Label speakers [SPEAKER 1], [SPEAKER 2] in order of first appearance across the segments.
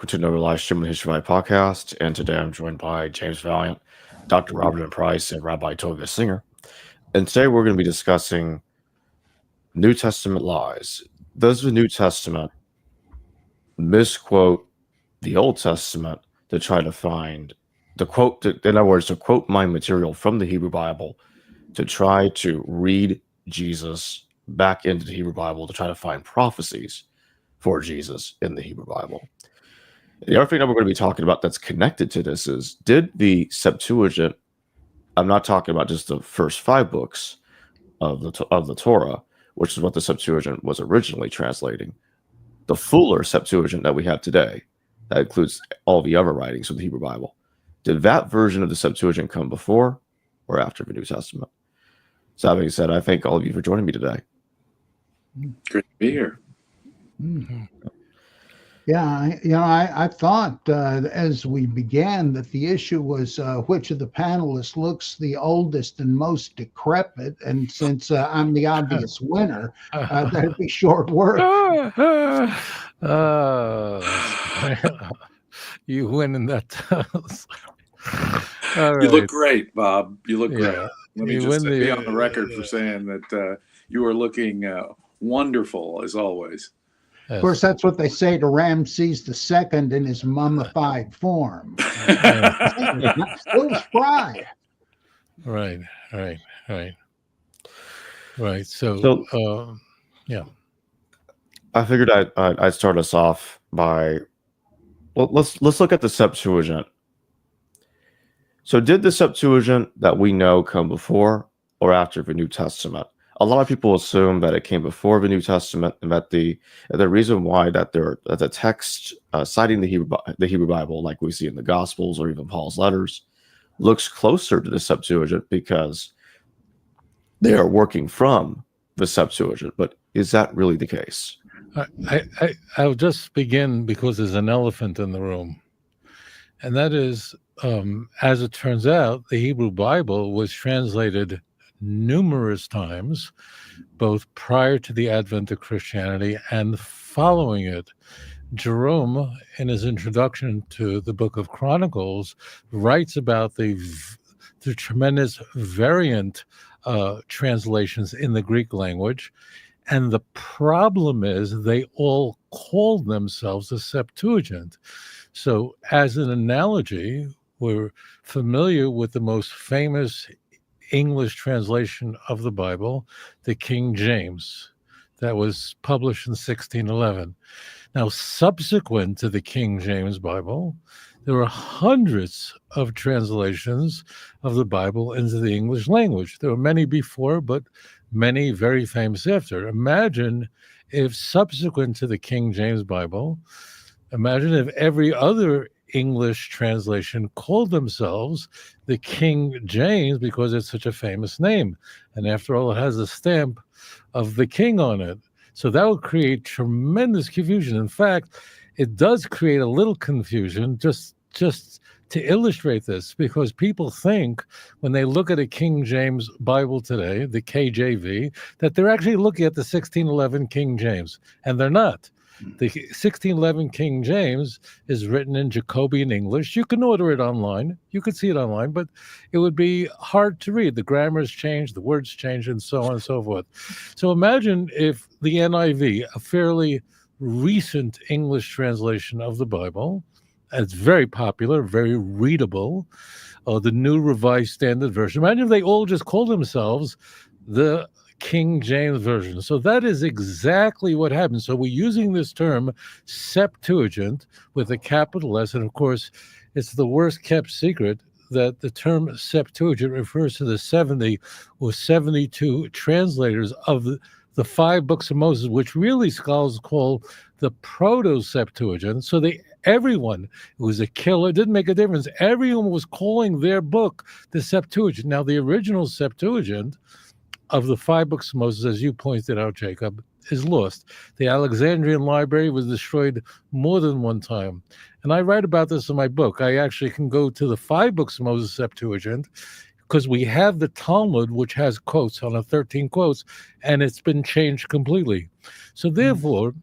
[SPEAKER 1] welcome to another live stream of the History of My podcast. And today I'm joined by James Valliant, Dr. Robert Price, and Rabbi Toga Singer. And today we're going to be discussing New Testament lies. Does the New Testament misquote the Old Testament to try to find the quote, in other words, to quote my material from the Hebrew Bible to try to read Jesus back into the Hebrew Bible to try to find prophecies for Jesus in the Hebrew Bible? The other thing that we're going to be talking about that's connected to this is, did the Septuagint, I'm not talking about just the first 5 books of the Torah, which is what the Septuagint was originally translating, the fuller Septuagint that we have today, that includes all the other writings of the Hebrew Bible, did that version of the Septuagint come before or after the New Testament? So that being said, I thank all of you for joining me today.
[SPEAKER 2] Great to be here.
[SPEAKER 3] Mm-hmm. Yeah, I thought as we began that the issue was which of the panelists looks the oldest and most decrepit, and since I'm the obvious winner, that'd be short work.
[SPEAKER 4] You win in that.
[SPEAKER 2] You look great, Bob. You look great.
[SPEAKER 4] Yeah.
[SPEAKER 2] Let me just be on the record for saying that you are looking wonderful as always.
[SPEAKER 3] Of course, that's what they say to Ramses II in his mummified form. Still spry.
[SPEAKER 4] Right. So, yeah.
[SPEAKER 1] I figured I'd start us off by, well, let's look at the Septuagint. So did the Septuagint that we know come before or after the New Testament? A lot of people assume that it came before the New Testament, and that the reason why that the text citing the Hebrew Bible, like we see in the Gospels or even Paul's letters, looks closer to the Septuagint because they are working from the Septuagint. But is that really the case?
[SPEAKER 4] I'll just begin because there's an elephant in the room, and that is, as it turns out, the Hebrew Bible was translated numerous times, both prior to the advent of Christianity and following it. Jerome, in his introduction to the Book of Chronicles, writes about the tremendous variant translations in the Greek language. And the problem is they all called themselves a Septuagint. So as an analogy, we're familiar with the most famous English translation of the Bible, the King James, that was published in 1611. Now, subsequent to the King James Bible, there were hundreds of translations of the Bible into the English language. There were many before, but many very famous after. Imagine if subsequent to the King James Bible, imagine if every other English translation called themselves the King James because it's such a famous name. And after all, it has a stamp of the king on it. So that would create tremendous confusion. In fact, it does create a little confusion just to illustrate this, because people think when they look at a King James Bible today, the KJV, that they're actually looking at the 1611 King James, and they're not. The 1611 King James is written in Jacobean English. You can order it online. You could see it online, but it would be hard to read. The grammar's changed, the words change, and so on and so forth. So imagine if the NIV, a fairly recent English translation of the Bible, it's very popular, very readable, the New Revised Standard Version. Imagine if they all just called themselves the King James Version. So that is exactly what happened. So we're using this term Septuagint with a capital S, and of course, it's the worst kept secret that the term Septuagint refers to the 70 or 72 translators of the 5 books of Moses, which really scholars call the Proto-Septuagint. So everyone who was a killer, didn't make a difference. Everyone was calling their book the Septuagint. Now, the original Septuagint of the 5 books of Moses, as you pointed out, Jacob, is lost. The Alexandrian library was destroyed more than one time. And I write about this in my book. I actually can go to the 5 books of Moses Septuagint, because we have the Talmud, which has quotes on 13 quotes, and it's been changed completely. So therefore,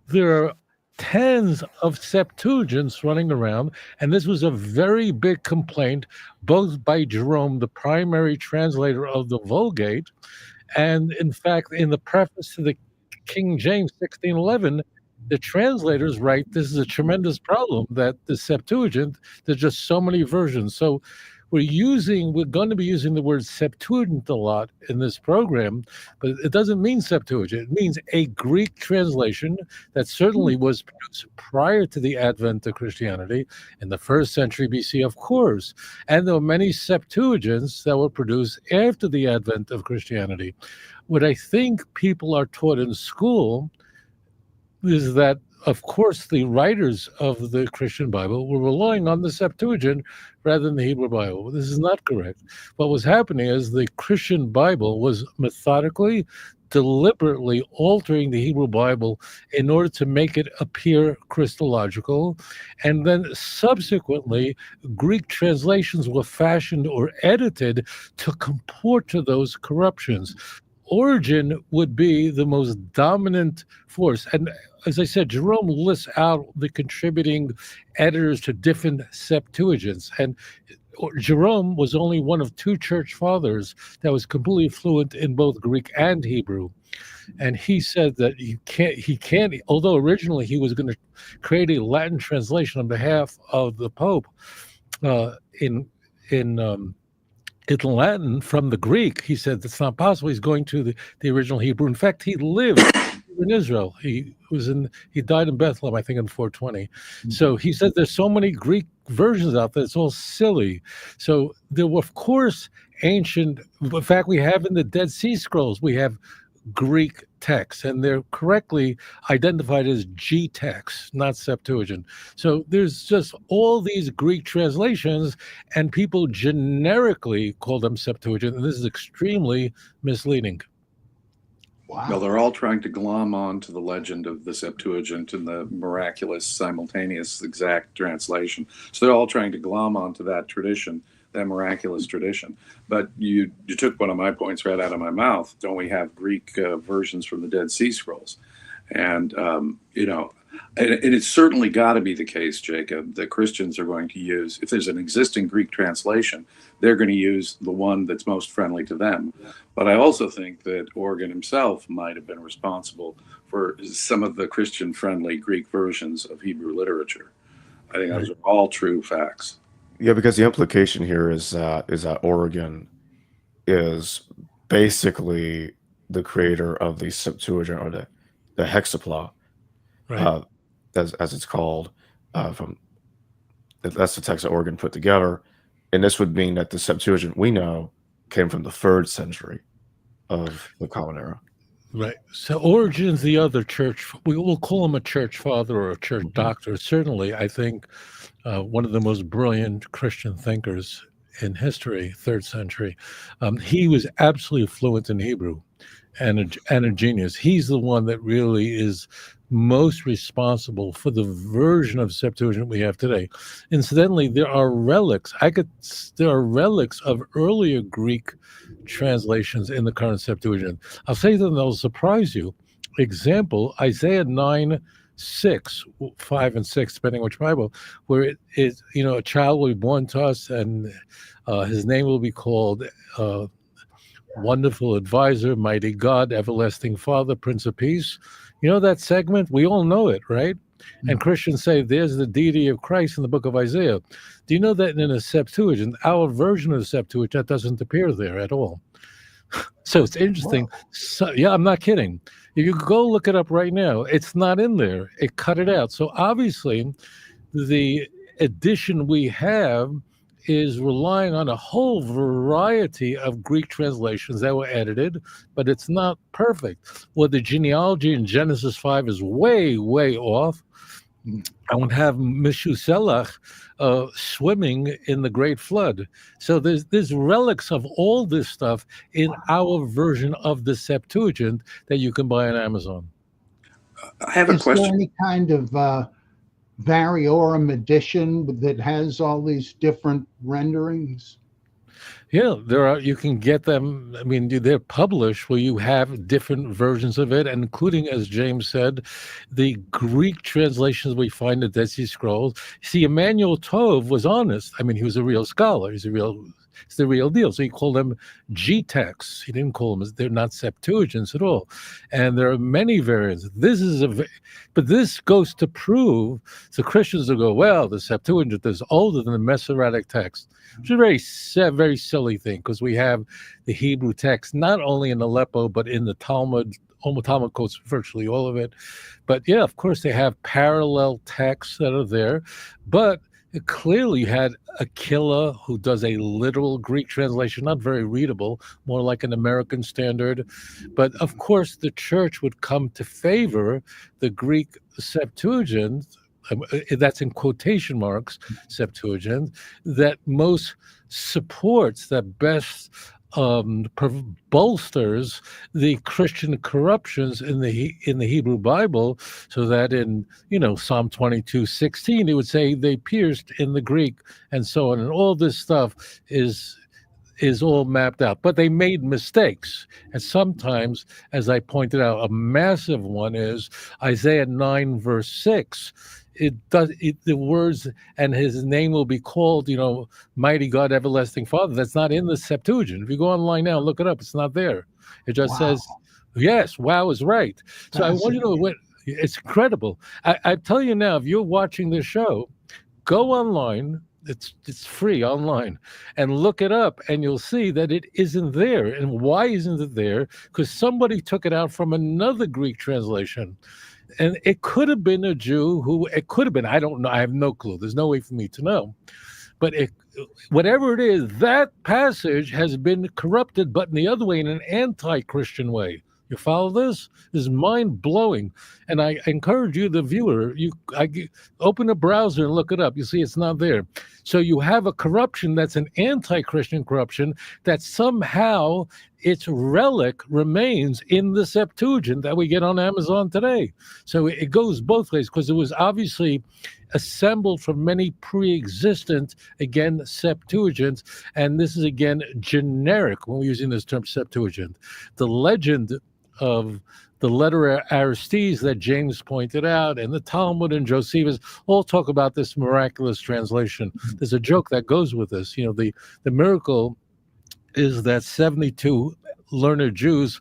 [SPEAKER 4] there are tens of Septuagints running around, and this was a very big complaint, both by Jerome, the primary translator of the Vulgate, and in fact, in the preface to the King James 1611, the translators write, this is a tremendous problem that the Septuagint, there's just so many versions. So we're going to be using the word Septuagint a lot in this program, but it doesn't mean Septuagint. It means a Greek translation that certainly was produced prior to the advent of Christianity in the 1st century BC, of course. And there were many Septuagints that were produced after the advent of Christianity. What I think people are taught in school is that, of course, the writers of the Christian Bible were relying on the Septuagint rather than the Hebrew Bible. This is not correct. What was happening is the Christian Bible was methodically, deliberately altering the Hebrew Bible in order to make it appear Christological. And then subsequently, Greek translations were fashioned or edited to comport to those corruptions. Origen would be the most dominant force. And as I said, Jerome lists out the contributing editors to different Septuagints. And Jerome was only one of 2 church fathers that was completely fluent in both Greek and Hebrew. And he said that he can't, although originally he was going to create a Latin translation on behalf of the Pope in Latin from the Greek. He said that's not possible. He's going to the original Hebrew. In fact, he lived in Israel. He died in Bethlehem, I think, in 420. Mm-hmm. So he said there's so many Greek versions out there, it's all silly. So there were, of course, ancient. In fact, we have in the Dead Sea Scrolls, we have Greek texts, and they're correctly identified as G texts, not Septuagint. So there's just all these Greek translations, and people generically call them Septuagint, and this is extremely misleading.
[SPEAKER 2] Wow. Well, they're all trying to glom on to the legend of the Septuagint and the miraculous, simultaneous, exact translation. So they're all trying to glom onto that tradition, that miraculous tradition. But you took one of my points right out of my mouth. Don't we have Greek versions from the Dead Sea Scrolls? And, and it's certainly got to be the case, Jacob, that Christians are going to use, if there's an existing Greek translation, they're going to use the one that's most friendly to them. But I also think that Origen himself might have been responsible for some of the Christian-friendly Greek versions of Hebrew literature. I think those are all true facts.
[SPEAKER 1] Yeah, because the implication here is that Origen is basically the creator of the Septuagint, or the Hexapla,
[SPEAKER 4] right.
[SPEAKER 1] As it's called. That's the text that Origen put together, and this would mean that the Septuagint we know came from the 3rd century of the Common Era.
[SPEAKER 4] Right. So Origen's the other church. We will call him a church father or a church doctor. Certainly, I think one of the most brilliant Christian thinkers in history, 3rd century. He was absolutely fluent in Hebrew and a genius. He's the one that really is most responsible for the version of Septuagint we have today. Incidentally, there are relics of earlier Greek translations in the current Septuagint. I'll say them, they'll surprise you. Example, Isaiah 9, 6, 5 and 6, depending which Bible, where it is, a child will be born to us, and his name will be called Wonderful Advisor, Mighty God, Everlasting Father, Prince of Peace. You know that segment? We all know it, right? Mm-hmm. And Christians say there's the deity of Christ in the book of Isaiah. Do you know that in a Septuagint, our version of the Septuagint, that doesn't appear there at all? So it's interesting. Wow. So, yeah, I'm not kidding. If you go look it up right now, it's not in there. It cut it out. So obviously, the edition we have is relying on a whole variety of Greek translations that were edited, but it's not perfect. Well, the genealogy in Genesis 5 is way, way off. I would have Methuselah swimming in the Great Flood. So there's relics of all this stuff in our version of the Septuagint that you can buy on Amazon.
[SPEAKER 2] I have a question.
[SPEAKER 3] Is there any kind of variorum edition that has all these different renderings?
[SPEAKER 4] Yeah, there are. You can get them. I mean, they're published where you have different versions of it, and including, as James said, the Greek translations we find in Dead Sea Scrolls. See, Emmanuel Tov was honest. I mean, he was a real scholar. It's the real deal. So he called them G-texts. He didn't call them. They're not Septuagints at all. And there are many variants. But this goes to prove. So Christians will go, well, the Septuagint is older than the Masoretic text, which is a very silly thing, because we have the Hebrew text not only in Aleppo but in the Talmud. Talmud quotes virtually all of it. But yeah, of course, they have parallel texts that are there. But clearly, you had Aquila, who does a literal Greek translation, not very readable, more like an American standard. But of course, the church would come to favor the Greek Septuagint. That's in quotation marks, Septuagint, that most supports, that best bolsters the Christian corruptions in the Hebrew Bible, so that in Psalm 22:16 it would say they pierced in the Greek, and so on, and all this stuff is all mapped out. But they made mistakes, and sometimes, as I pointed out, a massive one is Isaiah 9 verse 6. The words, and his name will be called, mighty God, everlasting Father. That's not in the Septuagint. If you go online now, look it up. It's not there. It just says, yes, wow is right. So I want you to know it's incredible. I tell you now, if you're watching this show, go online. It's free online, and look it up, and you'll see that it isn't there. And why isn't it there? Because somebody took it out from another Greek translation. And it could have been a Jew it could have been, I don't know, I have no clue. There's no way for me to know. But whatever it is, that passage has been corrupted, but in the other way, in an anti-Christian way. You follow this? This is mind-blowing. And I encourage you, the viewer, open a browser and look it up. You see it's not there. So you have a corruption that's an anti-Christian corruption that somehow its relic remains in the Septuagint that we get on Amazon today. So it goes both ways, because it was obviously assembled from many pre-existent, again, Septuagints. And this is, again, generic when we're using this term Septuagint. The legend of the letter Aristes that James pointed out, and the Talmud and Josephus all talk about this miraculous translation. There's a joke that goes with this. The miracle is that 72 learned Jews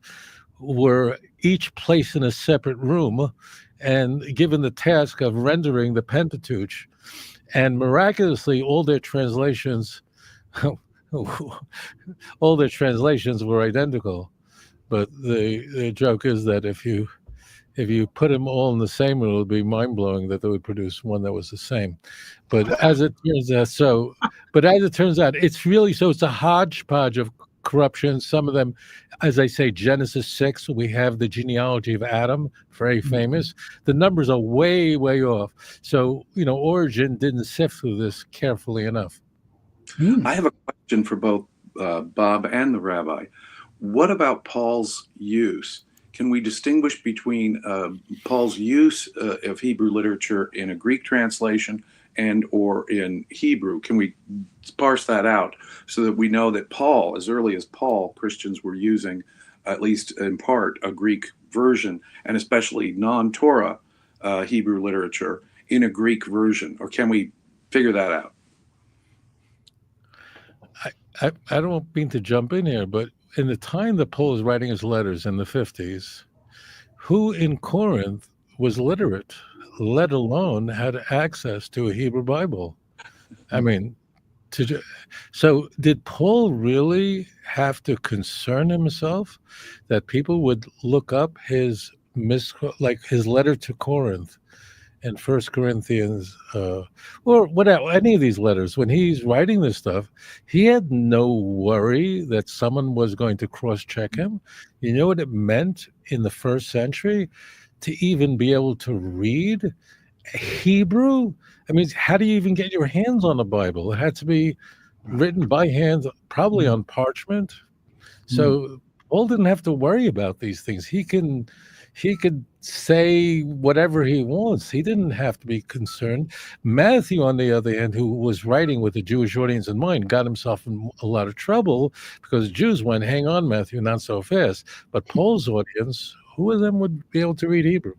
[SPEAKER 4] were each placed in a separate room and given the task of rendering the Pentateuch, and miraculously all their translations were identical. But the joke is that if you put them all in the same room, it would be mind-blowing that they would produce one that was the same. But as it turns out, it's really, so it's a hodgepodge of corruption. Some of them, as I say, Genesis 6, we have the genealogy of Adam, very famous. The numbers are way, way off. So, Origen didn't sift through this carefully enough.
[SPEAKER 2] I have a question for both Bob and the Rabbi. What about Paul's use? Can we distinguish between Paul's use of Hebrew literature in a Greek translation and or in Hebrew? Can we parse that out so that we know that Paul, as early as Paul, Christians were using, at least in part, a Greek version, and especially non-Torah Hebrew literature in a Greek version? Or can we figure that out?
[SPEAKER 4] I don't mean to jump in here, but in the time that Paul was writing his letters in the 50s, who in Corinth was literate, let alone had access to a Hebrew Bible? I mean, so did Paul really have to concern himself that people would look up his letter to Corinth in 1 Corinthians, or whatever, any of these letters, when he's writing this stuff, he had no worry that someone was going to cross-check him? You know what it meant in the first century to even be able to read Hebrew? I mean, how do you even get your hands on a Bible? It had to be written by hand, probably on parchment. So Paul didn't have to worry about these things. He could say whatever he wants. He didn't have to be concerned. Matthew, on the other hand, who was writing with the Jewish audience in mind, got himself in a lot of trouble because Jews went, hang on, Matthew, not so fast. But Paul's audience, who of them would be able to read Hebrew?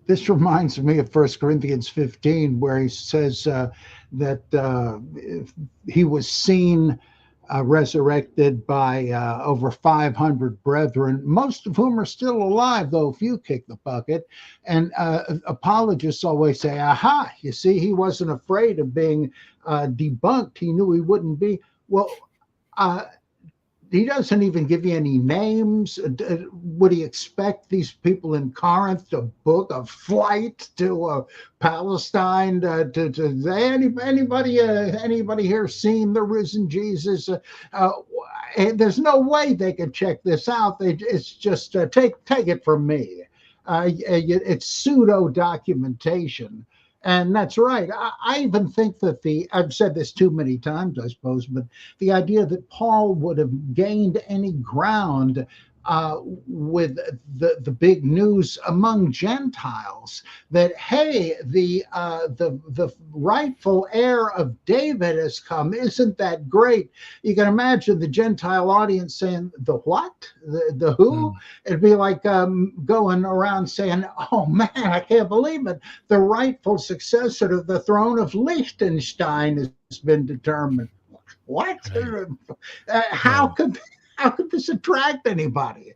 [SPEAKER 3] This reminds me of 1 Corinthians 15, where he says that he was seen resurrected by over 500 brethren, most of whom are still alive, though a few kick the bucket. And apologists always say, aha, you see, he wasn't afraid of being debunked. He knew he wouldn't be. Well, he doesn't even give you any names. Would he expect these people in Corinth to book a flight to Palestine? Anybody here seen the risen Jesus? There's no way they could check this out. It's just take it from me. It's pseudo documentation. And that's right. I even think that I've said this too many times, I suppose, but the idea that Paul would have gained any ground with the big news among Gentiles that, hey, the rightful heir of David has come. Isn't that great? You can imagine the Gentile audience saying, the what? The who? It'd be like going around saying, oh man, I can't believe it. The rightful successor to the throne of Liechtenstein has been determined. What? How could this attract anybody?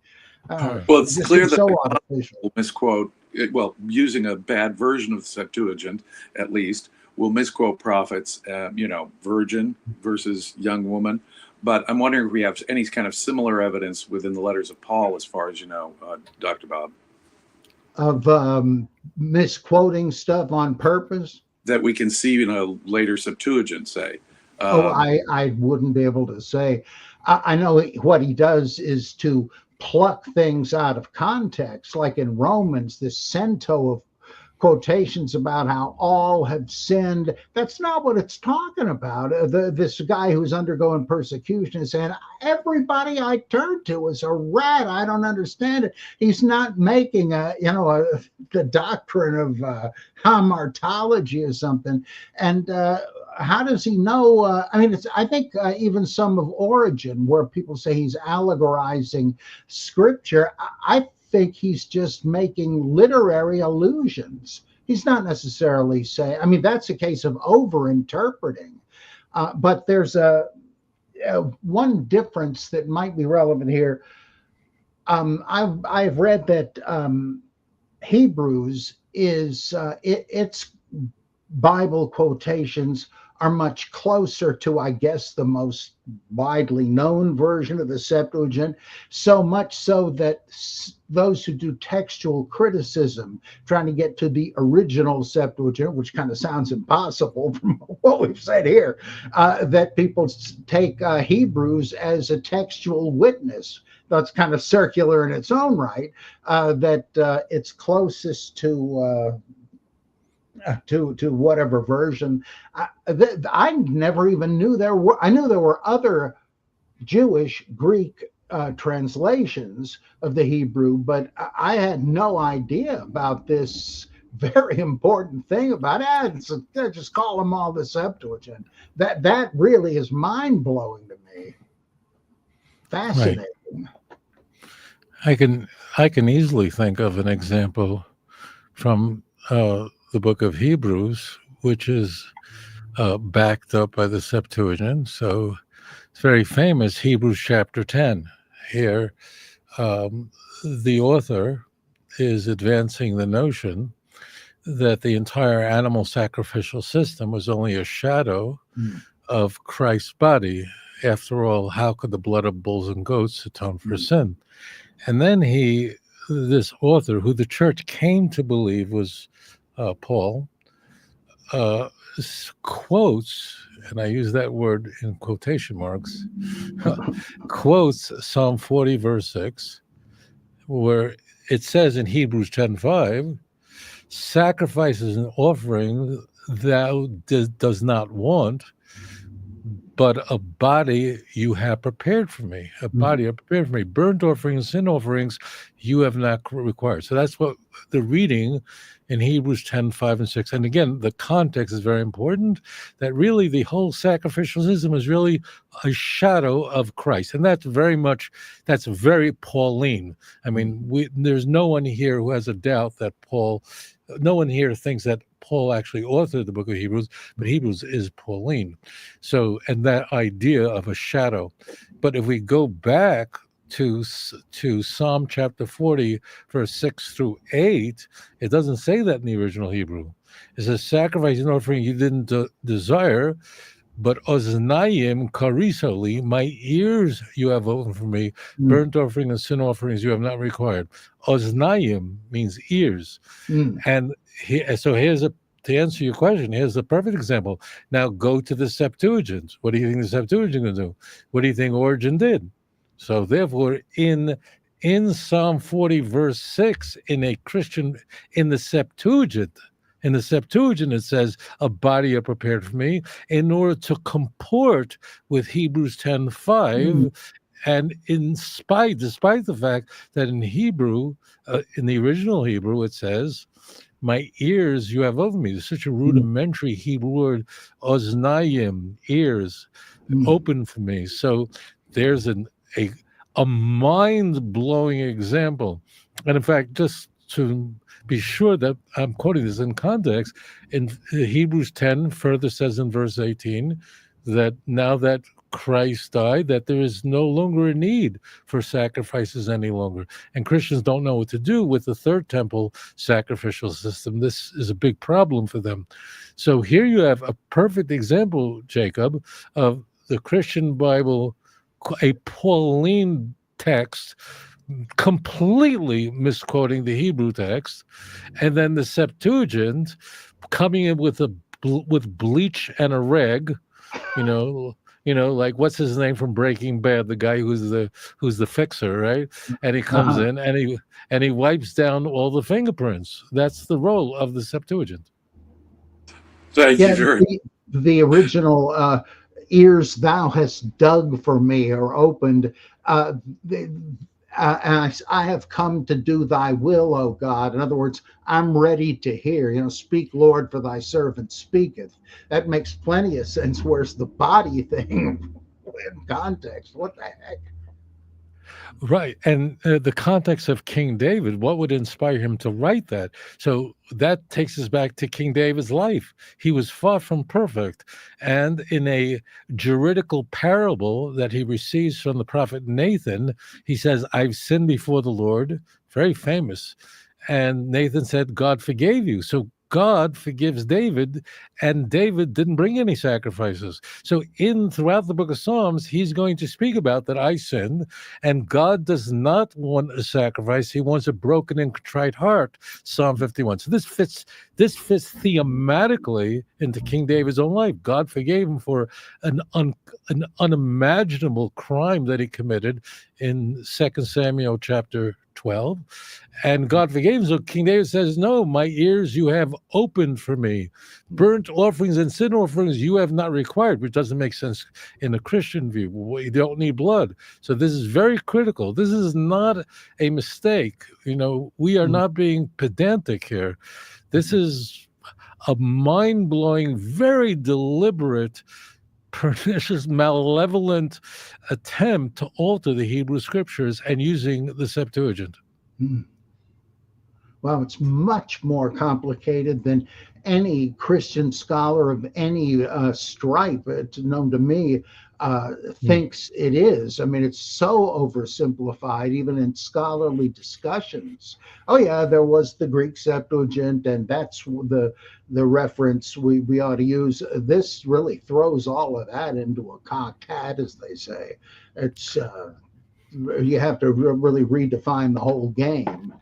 [SPEAKER 2] Well, it's clear that will misquote, using a bad version of the Septuagint, at least, will misquote prophets, virgin versus young woman. But I'm wondering if we have any kind of similar evidence within the letters of Paul, as far as you know, Dr. Bob.
[SPEAKER 3] Of misquoting stuff on purpose?
[SPEAKER 2] That we can see in a later Septuagint, say.
[SPEAKER 3] I wouldn't be able to say. I know what he does is to pluck things out of context, like in Romans, this cento of quotations about how all have sinned. That's not what it's talking about. This guy who's undergoing persecution is saying, everybody I turn to is a rat. I don't understand it. He's not making the doctrine of hamartology or something. And how does he know? I think even some of Origen, where people say he's allegorizing scripture, I think he's just making literary allusions. He's not necessarily saying, that's a case of over-interpreting. But there's one difference that might be relevant here. I've read that Hebrews is, its Bible quotations are much closer to, I guess, the most widely known version of the Septuagint, so much so that those who do textual criticism, trying to get to the original Septuagint, which kind of sounds impossible from what we've said here, that people take Hebrews as a textual witness. That's kind of circular in its own right, that it's closest to whatever version. I never even knew I knew there were other Jewish Greek translations of the Hebrew, but I had no idea about this very important thing about it. Just call them all the Septuagint. That really is mind-blowing to me. Fascinating.
[SPEAKER 4] Right. I can easily think of an example from the book of Hebrews, which is backed up by the Septuagint. So it's very famous, Hebrews chapter 10. Here, the author is advancing the notion that the entire animal sacrificial system was only a shadow of Christ's body. After all, how could the blood of bulls and goats atone for sin? And then this author, who the church came to believe was Paul, quotes, and I use that word in quotation marks, quotes Psalm 40, verse 6, where it says in Hebrews 10:5, sacrifices and offering thou does not want, but a body you have prepared for me. A body you have prepared for me. Burnt offerings, sin offerings, you have not required. So that's what the reading in Hebrews 10, 5, and 6. And again, the context is very important, that really the whole sacrificial system is really a shadow of Christ. And that's very Pauline. I mean, there's no one here who has a doubt that no one here thinks that Paul actually authored the book of Hebrews, but Hebrews is Pauline. So, and that idea of a shadow. But if we go back to Psalm chapter 40, verse 6 through 8, it doesn't say that in the original Hebrew. It says, sacrifice and offering you didn't desire, but oznayim karisoli, my ears you have opened for me, burnt offering and sin offerings you have not required. Oznayim means ears. And to answer your question, here's a perfect example. Now go to the Septuagint. What do you think the Septuagint going to do? What do you think Origen did? So therefore, in Psalm 40, verse 6, in the Septuagint, it says, a body are prepared for me, in order to comport with Hebrews 10, 5, and despite the fact that in Hebrew, in the original Hebrew, it says, my ears you have over me. There's such a rudimentary Hebrew word, oznayim, ears, open for me. So there's a mind-blowing example. And in fact, just to be sure that I'm quoting this in context, in Hebrews 10 further says in verse 18 that now that Christ died, that there is no longer a need for sacrifices any longer. And Christians don't know what to do with the third temple sacrificial system. This is a big problem for them. So here you have a perfect example, Jacob, of the Christian Bible, a Pauline text, completely misquoting the Hebrew text, and then the Septuagint coming in with bleach and a rag, like what's his name from Breaking Bad, the guy who's the fixer, right? And he comes in and he wipes down all the fingerprints. That's the role of the Septuagint.
[SPEAKER 2] Thank you very much.
[SPEAKER 3] The original ears thou hast dug for me or opened. I have come to do thy will, O God. In other words, I'm ready to hear. Speak, Lord, for thy servant speaketh. That makes plenty of sense. Where's the body thing in context? What the heck?
[SPEAKER 4] Right. And the context of King David, what would inspire him to write that? So that takes us back to King David's life. He was far from perfect. And in a juridical parable that he receives from the prophet Nathan, he says, I've sinned before the Lord. Very famous. And Nathan said, God forgave you. So God forgives David, and David didn't bring any sacrifices. So throughout the book of Psalms, he's going to speak about that I sinned, and God does not want a sacrifice. He wants a broken and contrite heart, Psalm 51. So this fits thematically into King David's own life. God forgave him for an unimaginable crime that he committed in 2 Samuel chapter 12, and God forgave him. So King David says, no, my ears you have opened for me. Burnt offerings and sin offerings you have not required, which doesn't make sense in a Christian view. We don't need blood. So this is very critical. This is not a mistake. We are not being pedantic here. This is a mind-blowing, very deliberate, pernicious, malevolent attempt to alter the Hebrew scriptures and using the Septuagint.
[SPEAKER 3] Well, it's much more complicated than any Christian scholar of any stripe, known to me, thinks it is. I mean, it's so oversimplified, even in scholarly discussions. Oh, yeah, there was the Greek Septuagint, and that's the reference we ought to use. This really throws all of that into a cocked hat, as they say. It's you have to really redefine the whole game.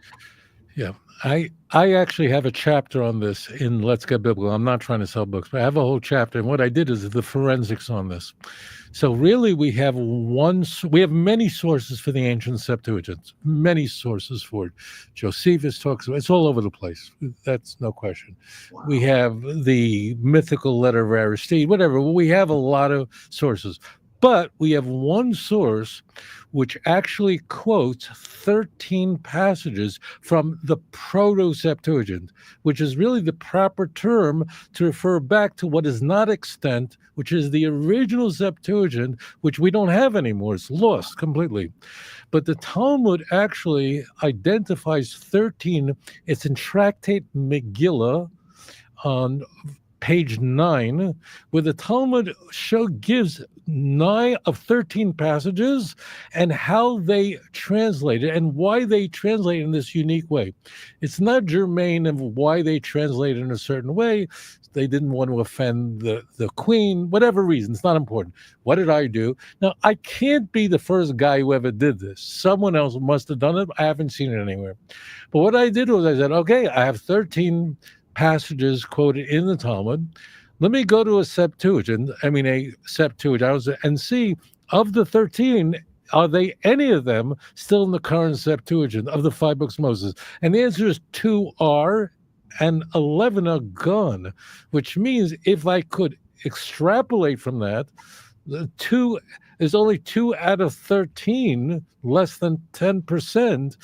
[SPEAKER 4] Yeah, I actually have a chapter on this in Let's Get Biblical. I'm not trying to sell books, but I have a whole chapter, and what I did is the forensics on this. So really, we have many sources for the ancient Septuagint, many sources for it. Josephus talks about it's all over the place. That's no question.
[SPEAKER 3] Wow.
[SPEAKER 4] We have the mythical letter of Aristide, whatever. We have a lot of sources, but we have one source which actually quotes 13 passages from the Proto-Septuagint, which is really the proper term to refer back to what is not extant, which is the original Septuagint, which we don't have anymore. It's lost completely. But the Talmud actually identifies 13. It's in Tractate Megillah on page 9, where the Talmud gives 9 of 13 passages and how they translate it and why they translate in this unique way. It's not germane of why they translate in a certain way. They didn't want to offend the queen, whatever reason. It's not important. What did I do? Now, I can't be the first guy who ever did this. Someone else must have done it. I haven't seen it anywhere. But what I did was I said, okay, I have 13 passages quoted in the Talmud. Let me go to a Septuagint, and see, of the 13, are they any of them still in the current Septuagint of the 5 books of Moses? And the answer is 2 are, and 11 are gone, which means if I could extrapolate from that, there's only 2 out of 13, less than 10%,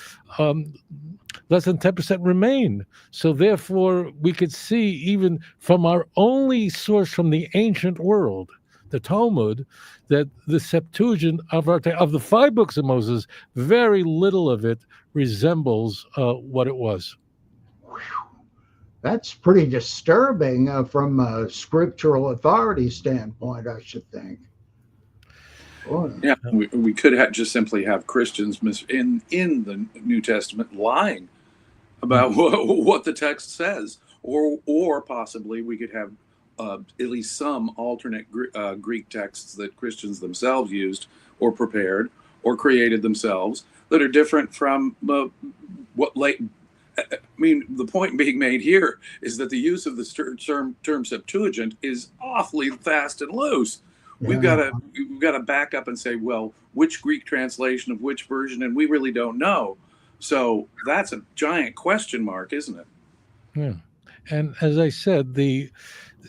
[SPEAKER 4] less than 10% remain. So therefore, we could see even from our only source from the ancient world, the Talmud, that the Septuagint of the 5 books of Moses, very little of it resembles what it was.
[SPEAKER 3] That's pretty disturbing from a scriptural authority standpoint, I should think. Boy.
[SPEAKER 2] Yeah, we could just simply have Christians in the New Testament lying about what the text says, or possibly we could have at least some alternate Greek texts that Christians themselves used or prepared or created themselves that are different from what late. I mean, the point being made here is that the use of the term Septuagint is awfully fast and loose. We've got to back up and say, well, which Greek translation of which version, and we really don't know. So that's a giant question mark, isn't it?
[SPEAKER 4] Yeah. And as I said,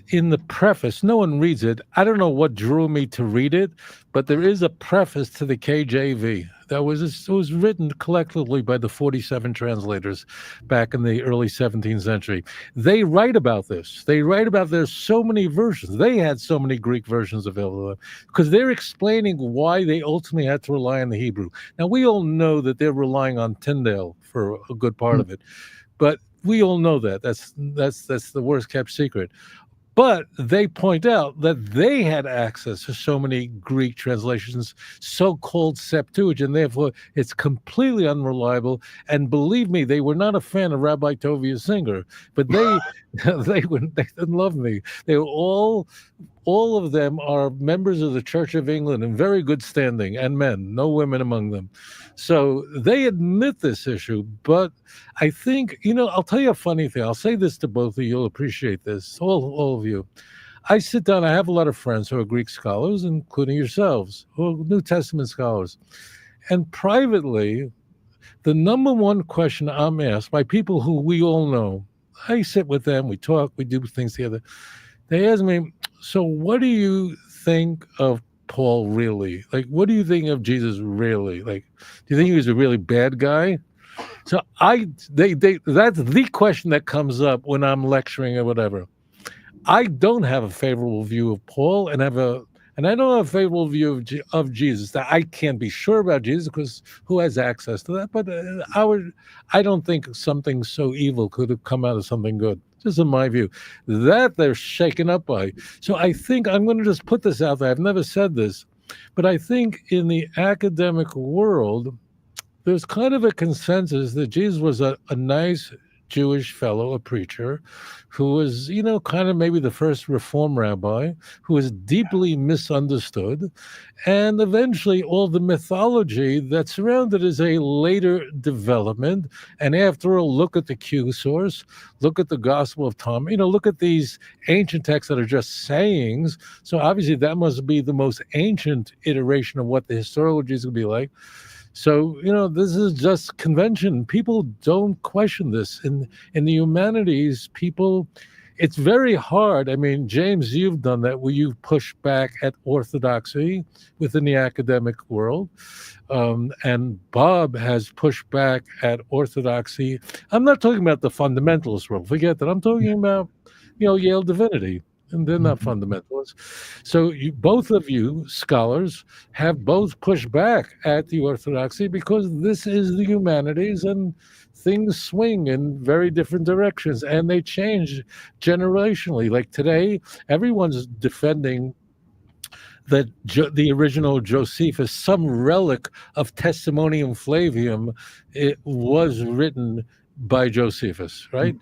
[SPEAKER 4] in the preface, no one reads it. I don't know what drew me to read it, but there is a preface to the KJV that was written collectively by the 47 translators back in the early 17th century. They write about this. They write about there's so many versions. They had so many Greek versions available because they're explaining why they ultimately had to rely on the Hebrew. Now, we all know that they're relying on Tyndale for a good part of it, but we all know that. That's the worst kept secret. But they point out that they had access to so many Greek translations, so-called Septuagint, therefore it's completely unreliable. And believe me, they were not a fan of Rabbi Tovia Singer, but they didn't love me. They were all of them are members of the Church of England in very good standing, and men, no women among them. So they admit this issue, but I think, I'll tell you a funny thing. I'll say this to both of you. You'll appreciate this, all of you. I sit down. I have a lot of friends who are Greek scholars, including yourselves, who are New Testament scholars. And privately, the number one question I'm asked by people who we all know, I sit with them, we talk, we do things together. They ask me, so what do you think of Paul really? Like, what do you think of Jesus really? Like, do you think he was a really bad guy? So that's the question that comes up when I'm lecturing or whatever. I don't have a favorable view of Paul, and I don't have a favorable view of Jesus. That I can't be sure about Jesus because who has access to that? But I don't think something so evil could have come out of something good. Just in my view, that they're shaken up by. So I think I'm going to just put this out there. I've never said this, but I think in the academic world, there's kind of a consensus that Jesus was a nice Jewish fellow, a preacher, who was, kind of maybe the first Reform rabbi, who was deeply misunderstood. And eventually all the mythology that surrounded is a later development. And after all, look at the Q source, look at the Gospel of Tom, look at these ancient texts that are just sayings. So obviously that must be the most ancient iteration of what the historiology is going to be like. So, this is just convention. People don't question this. In the humanities, it's very hard. I mean, James, you've done that where you've pushed back at orthodoxy within the academic world. And Bob has pushed back at orthodoxy. I'm not talking about the fundamentalist world. Forget that. I'm talking about, Yale Divinity. And they're not fundamentalists. So both of you scholars have both pushed back at the orthodoxy because this is the humanities and things swing in very different directions and they change generationally. Like today, everyone's defending that the original Josephus, some relic of Testimonium Flavium, it was written by Josephus, right?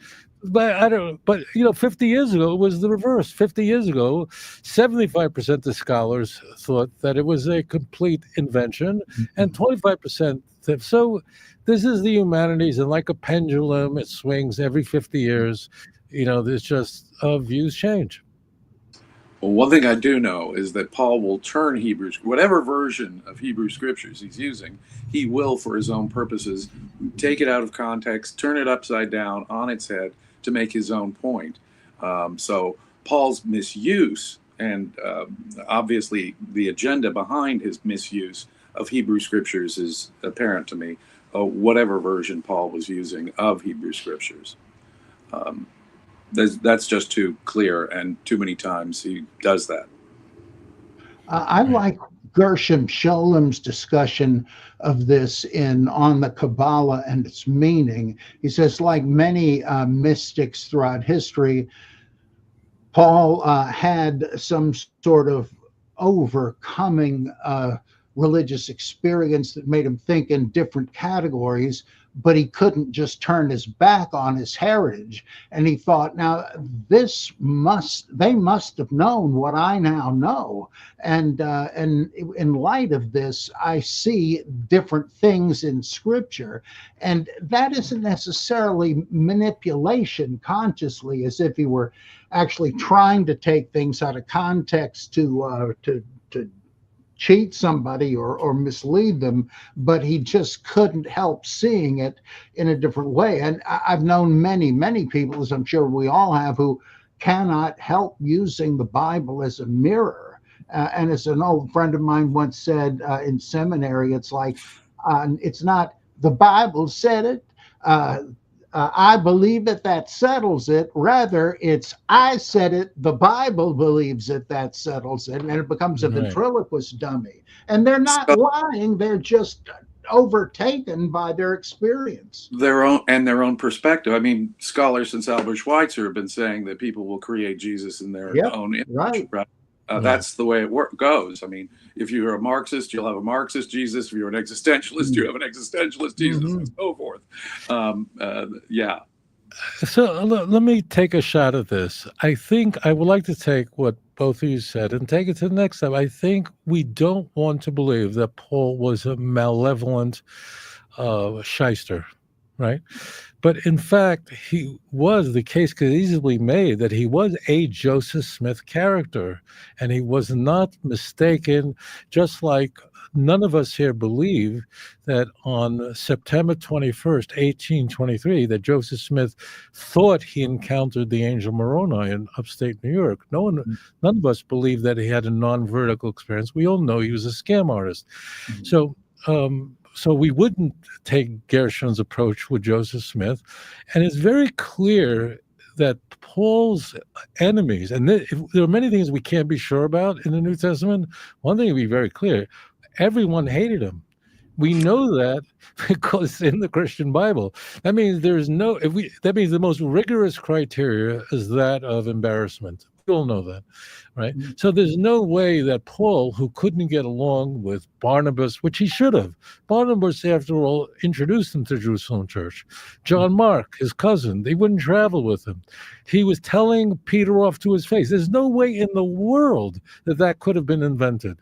[SPEAKER 4] But 50 years ago, it was the reverse. 50 years ago, 75% of scholars thought that it was a complete invention, and 25%. So this is the humanities, and like a pendulum, it swings every 50 years. There's just views change.
[SPEAKER 2] Well, one thing I do know is that Paul will turn Hebrews, whatever version of Hebrew scriptures he's using, he will, for his own purposes, take it out of context, turn it upside down on its head to make his own point. So Paul's misuse, and obviously the agenda behind his misuse of Hebrew scriptures is apparent to me, whatever version Paul was using of Hebrew scriptures. That's just too clear, and too many times he does that.
[SPEAKER 3] I like Gershom Sholom's discussion of this on the Kabbalah and its meaning. He says, like many mystics throughout history, Paul had some sort of overcoming religious experience that made him think in different categories, but he couldn't just turn his back on his heritage. And he thought, now they must have known what I now know. And in light of this, I see different things in scripture. And that isn't necessarily manipulation consciously, as if he were actually trying to take things out of context to cheat somebody or mislead them, but he just couldn't help seeing it in a different way. And I've known many, many people, as I'm sure we all have, who cannot help using the Bible as a mirror. And as an old friend of mine once said in seminary, it's like, it's not the Bible said it, I believe it, that settles it. Rather, it's I said it, the Bible believes it, that settles it. And it becomes a ventriloquist dummy. And they're not lying, they're just overtaken by their experience.
[SPEAKER 2] Their own perspective. I mean, scholars since Albert Schweitzer have been saying that people will create Jesus in their own image. Right? That's the way it goes. I mean, if you're a Marxist, you'll have a Marxist Jesus. If you're an existentialist, you have an existentialist Jesus, and so forth.
[SPEAKER 4] So let me take a shot at this. I think I would like to take what both of you said and take it to the next step. I think we don't want to believe that Paul was a malevolent shyster, right? But in fact, the case could easily be made that he was a Joseph Smith character, and he was not mistaken, just like none of us here believe that on September 21st, 1823, that Joseph Smith thought he encountered the angel Moroni in upstate New York. None of us believe that he had a non-vertical experience. We all know he was a scam artist. So we wouldn't take Gershom's approach with Joseph Smith. And it's very clear that Paul's enemies, and there are many things we can't be sure about in the New Testament. One thing to be very clear, everyone hated him. We know that because in the Christian Bible. That means that means the most rigorous criteria is that of embarrassment. We all know that, right?
[SPEAKER 3] Mm-hmm.
[SPEAKER 4] So there's no way that Paul, who couldn't get along with Barnabas, which he should have. Barnabas, after all, introduced him to Jerusalem church. John Mark, his cousin, they wouldn't travel with him. He was telling Peter off to his face. There's no way in the world that that could have been invented.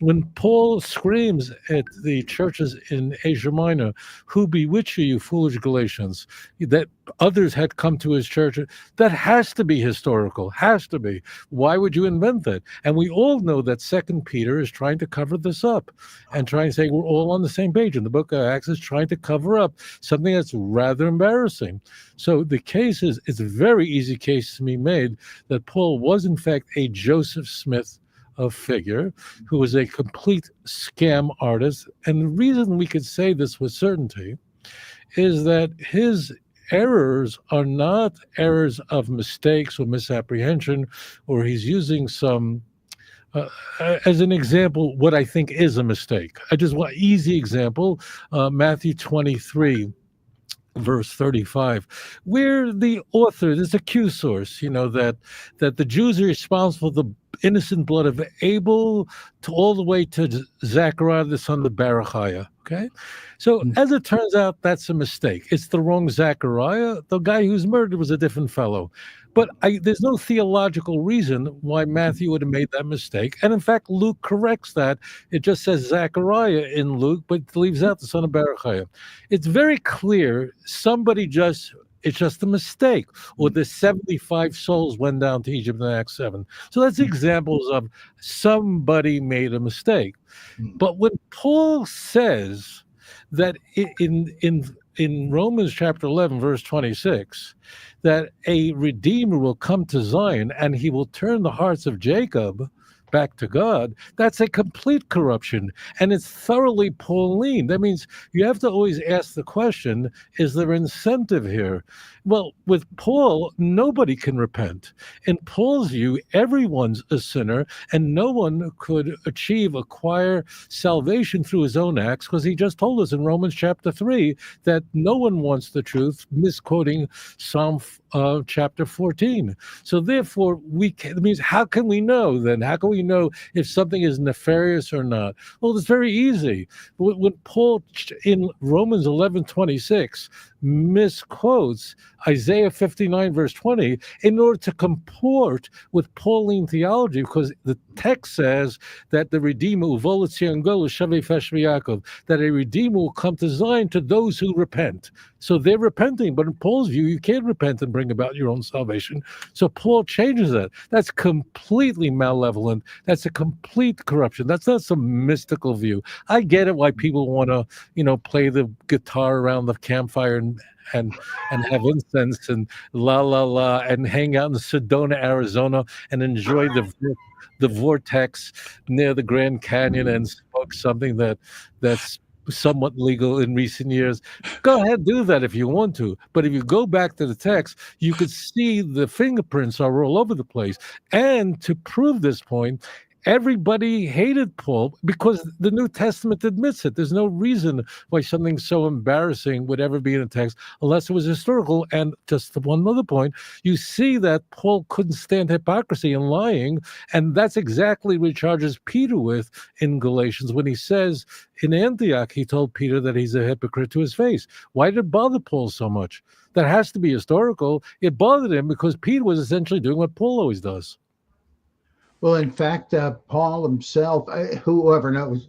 [SPEAKER 4] When Paul screams at the churches in Asia Minor, "Who bewitched you, you foolish Galatians," that others had come to his church, that has to be historical, has to be. Why would you invent that? And we all know that Second Peter is trying to cover this up and trying to say we're all on the same page. And the book of Acts is trying to cover up something that's rather embarrassing. So the case is, it's a very easy case to be made that Paul was in fact a Joseph Smith of figure who was a complete scam artist. And the reason we could say this with certainty is that his errors are not errors of mistakes or misapprehension, or he's using some as an example what I think is a mistake. I just want easy example, Matthew 23 verse 35, where the author, there's a Q source, that the Jews are responsible for the innocent blood of Abel to all the way to Zechariah, the son of Berechiah. Okay, so as it turns out, that's a mistake. It's the wrong Zechariah. The guy who's murdered was a different fellow. But there's no theological reason why Matthew would have made that mistake. And in fact, Luke corrects that. It just says Zechariah in Luke, but leaves out the son of Berechiah. It's very clear it's just a mistake. Or the 75 souls went down to Egypt in Acts 7. So that's examples of somebody made a mistake. But when Paul says that in Romans chapter 11, verse 26, that a Redeemer will come to Zion and he will turn the hearts of Jacob back to God, that's a complete corruption, and it's thoroughly Pauline. That means you have to always ask the question, is there incentive here? Well, with Paul, nobody can repent. In Paul's view, everyone's a sinner, and no one could acquire salvation through his own acts, because he just told us in Romans chapter 3 that no one wants the truth, misquoting Psalm chapter 14. So therefore, it means how can we know then? How can we know if something is nefarious or not? Well, it's very easy. When Paul in Romans 11:26 misquotes Isaiah 59 verse 20 in order to comport with Pauline theology, because the text says that the Redeemer that a Redeemer will come to Zion to those who repent. So they're repenting, but in Paul's view, you can't repent and bring about your own salvation. So Paul changes that. That's completely malevolent. That's a complete corruption. That's not some mystical view. I get it why people want to, play the guitar around the campfire and have incense and la la la and hang out in Sedona, Arizona, and enjoy the vortex near the Grand Canyon and smoke something that's somewhat legal in recent years. Go ahead, do that if you want to. But if you go back to the text, you could see the fingerprints are all over the place. And to prove this point, everybody hated Paul because the New Testament admits it. There's no reason why something so embarrassing would ever be in a text unless it was historical. And just one other point, you see that Paul couldn't stand hypocrisy and lying, and that's exactly what he charges Peter with in Galatians when he says in Antioch, he told Peter that he's a hypocrite to his face. Why did it bother Paul so much? That has to be historical. It bothered him because Peter was essentially doing what Paul always does.
[SPEAKER 3] Well, in fact, Paul himself, who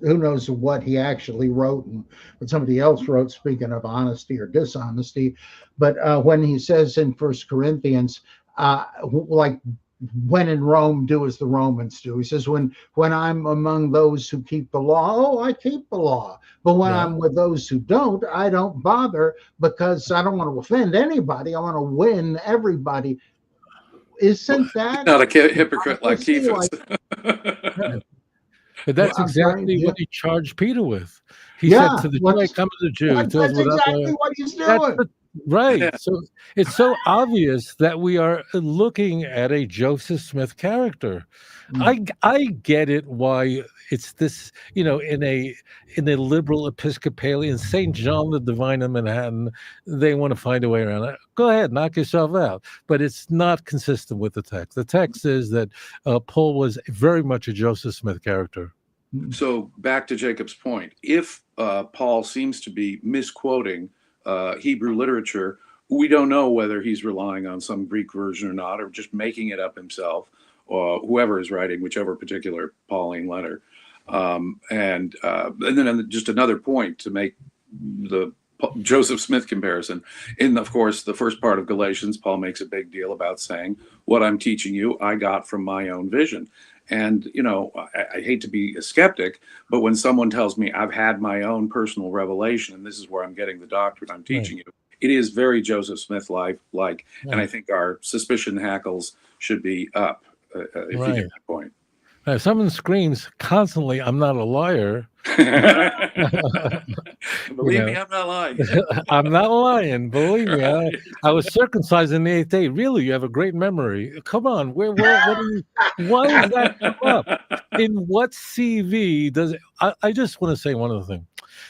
[SPEAKER 3] knows what he actually wrote and what somebody else wrote, speaking of honesty or dishonesty. But when he says in 1 Corinthians, like, when in Rome, do as the Romans do. He says, when I'm among those who keep the law, I keep the law. But when I'm with those who don't, I don't bother, because I don't want to offend anybody. I want to win everybody. Isn't that
[SPEAKER 2] not a hypocrite like Kephas?
[SPEAKER 4] But that's exactly what he charged Peter with. He said to the Jew, come to the Jew.
[SPEAKER 3] That's exactly what he's doing.
[SPEAKER 4] Right. So it's so obvious that we are looking at a Joseph Smith character. I get it why it's this, in a liberal Episcopalian St. John the Divine in Manhattan, they want to find a way around it. Go ahead, knock yourself out. But it's not consistent with the text. The text is that Paul was very much a Joseph Smith character.
[SPEAKER 2] So back to Jacob's point, if Paul seems to be misquoting Hebrew literature, we don't know whether he's relying on some Greek version or not, or just making it up himself, or whoever is writing whichever particular Pauline letter. And then just another point to make the Joseph Smith comparison. In, of course, the first part of Galatians, Paul makes a big deal about saying, what I'm teaching you, I got from my own vision. And, I hate to be a skeptic, but when someone tells me I've had my own personal revelation, and this is where I'm getting the doctrine I'm teaching you, it is very Joseph Smith-like. And I think our suspicion hackles should be up, if you get that point.
[SPEAKER 4] Now, if someone screams constantly, I'm not a liar.
[SPEAKER 2] Believe me, I'm not lying.
[SPEAKER 4] I'm not lying. Believe me. I was circumcised in the 8th day. Really, you have a great memory. Come on. Why does that come up? In what CV does it? I just want to say one other thing.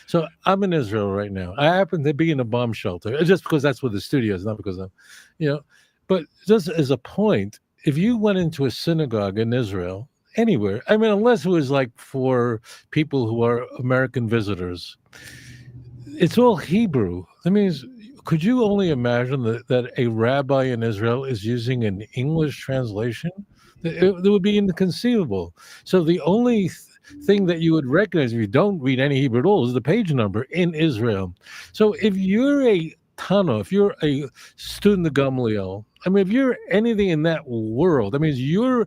[SPEAKER 4] So I'm in Israel right now. I happen to be in a bomb shelter, just because that's where the studio is, not because I'm, but just as a point, if you went into a synagogue in Israel, anywhere, I mean, unless it was like for people who are American visitors, it's all Hebrew. That means, could you only imagine that a rabbi in Israel is using an English translation? It would be inconceivable. So the only thing that you would recognize if you don't read any Hebrew at all is the page number in Israel. So if you're a Tana, if you're a student of Gamaliel, I mean, if you're anything in that world, I mean, you're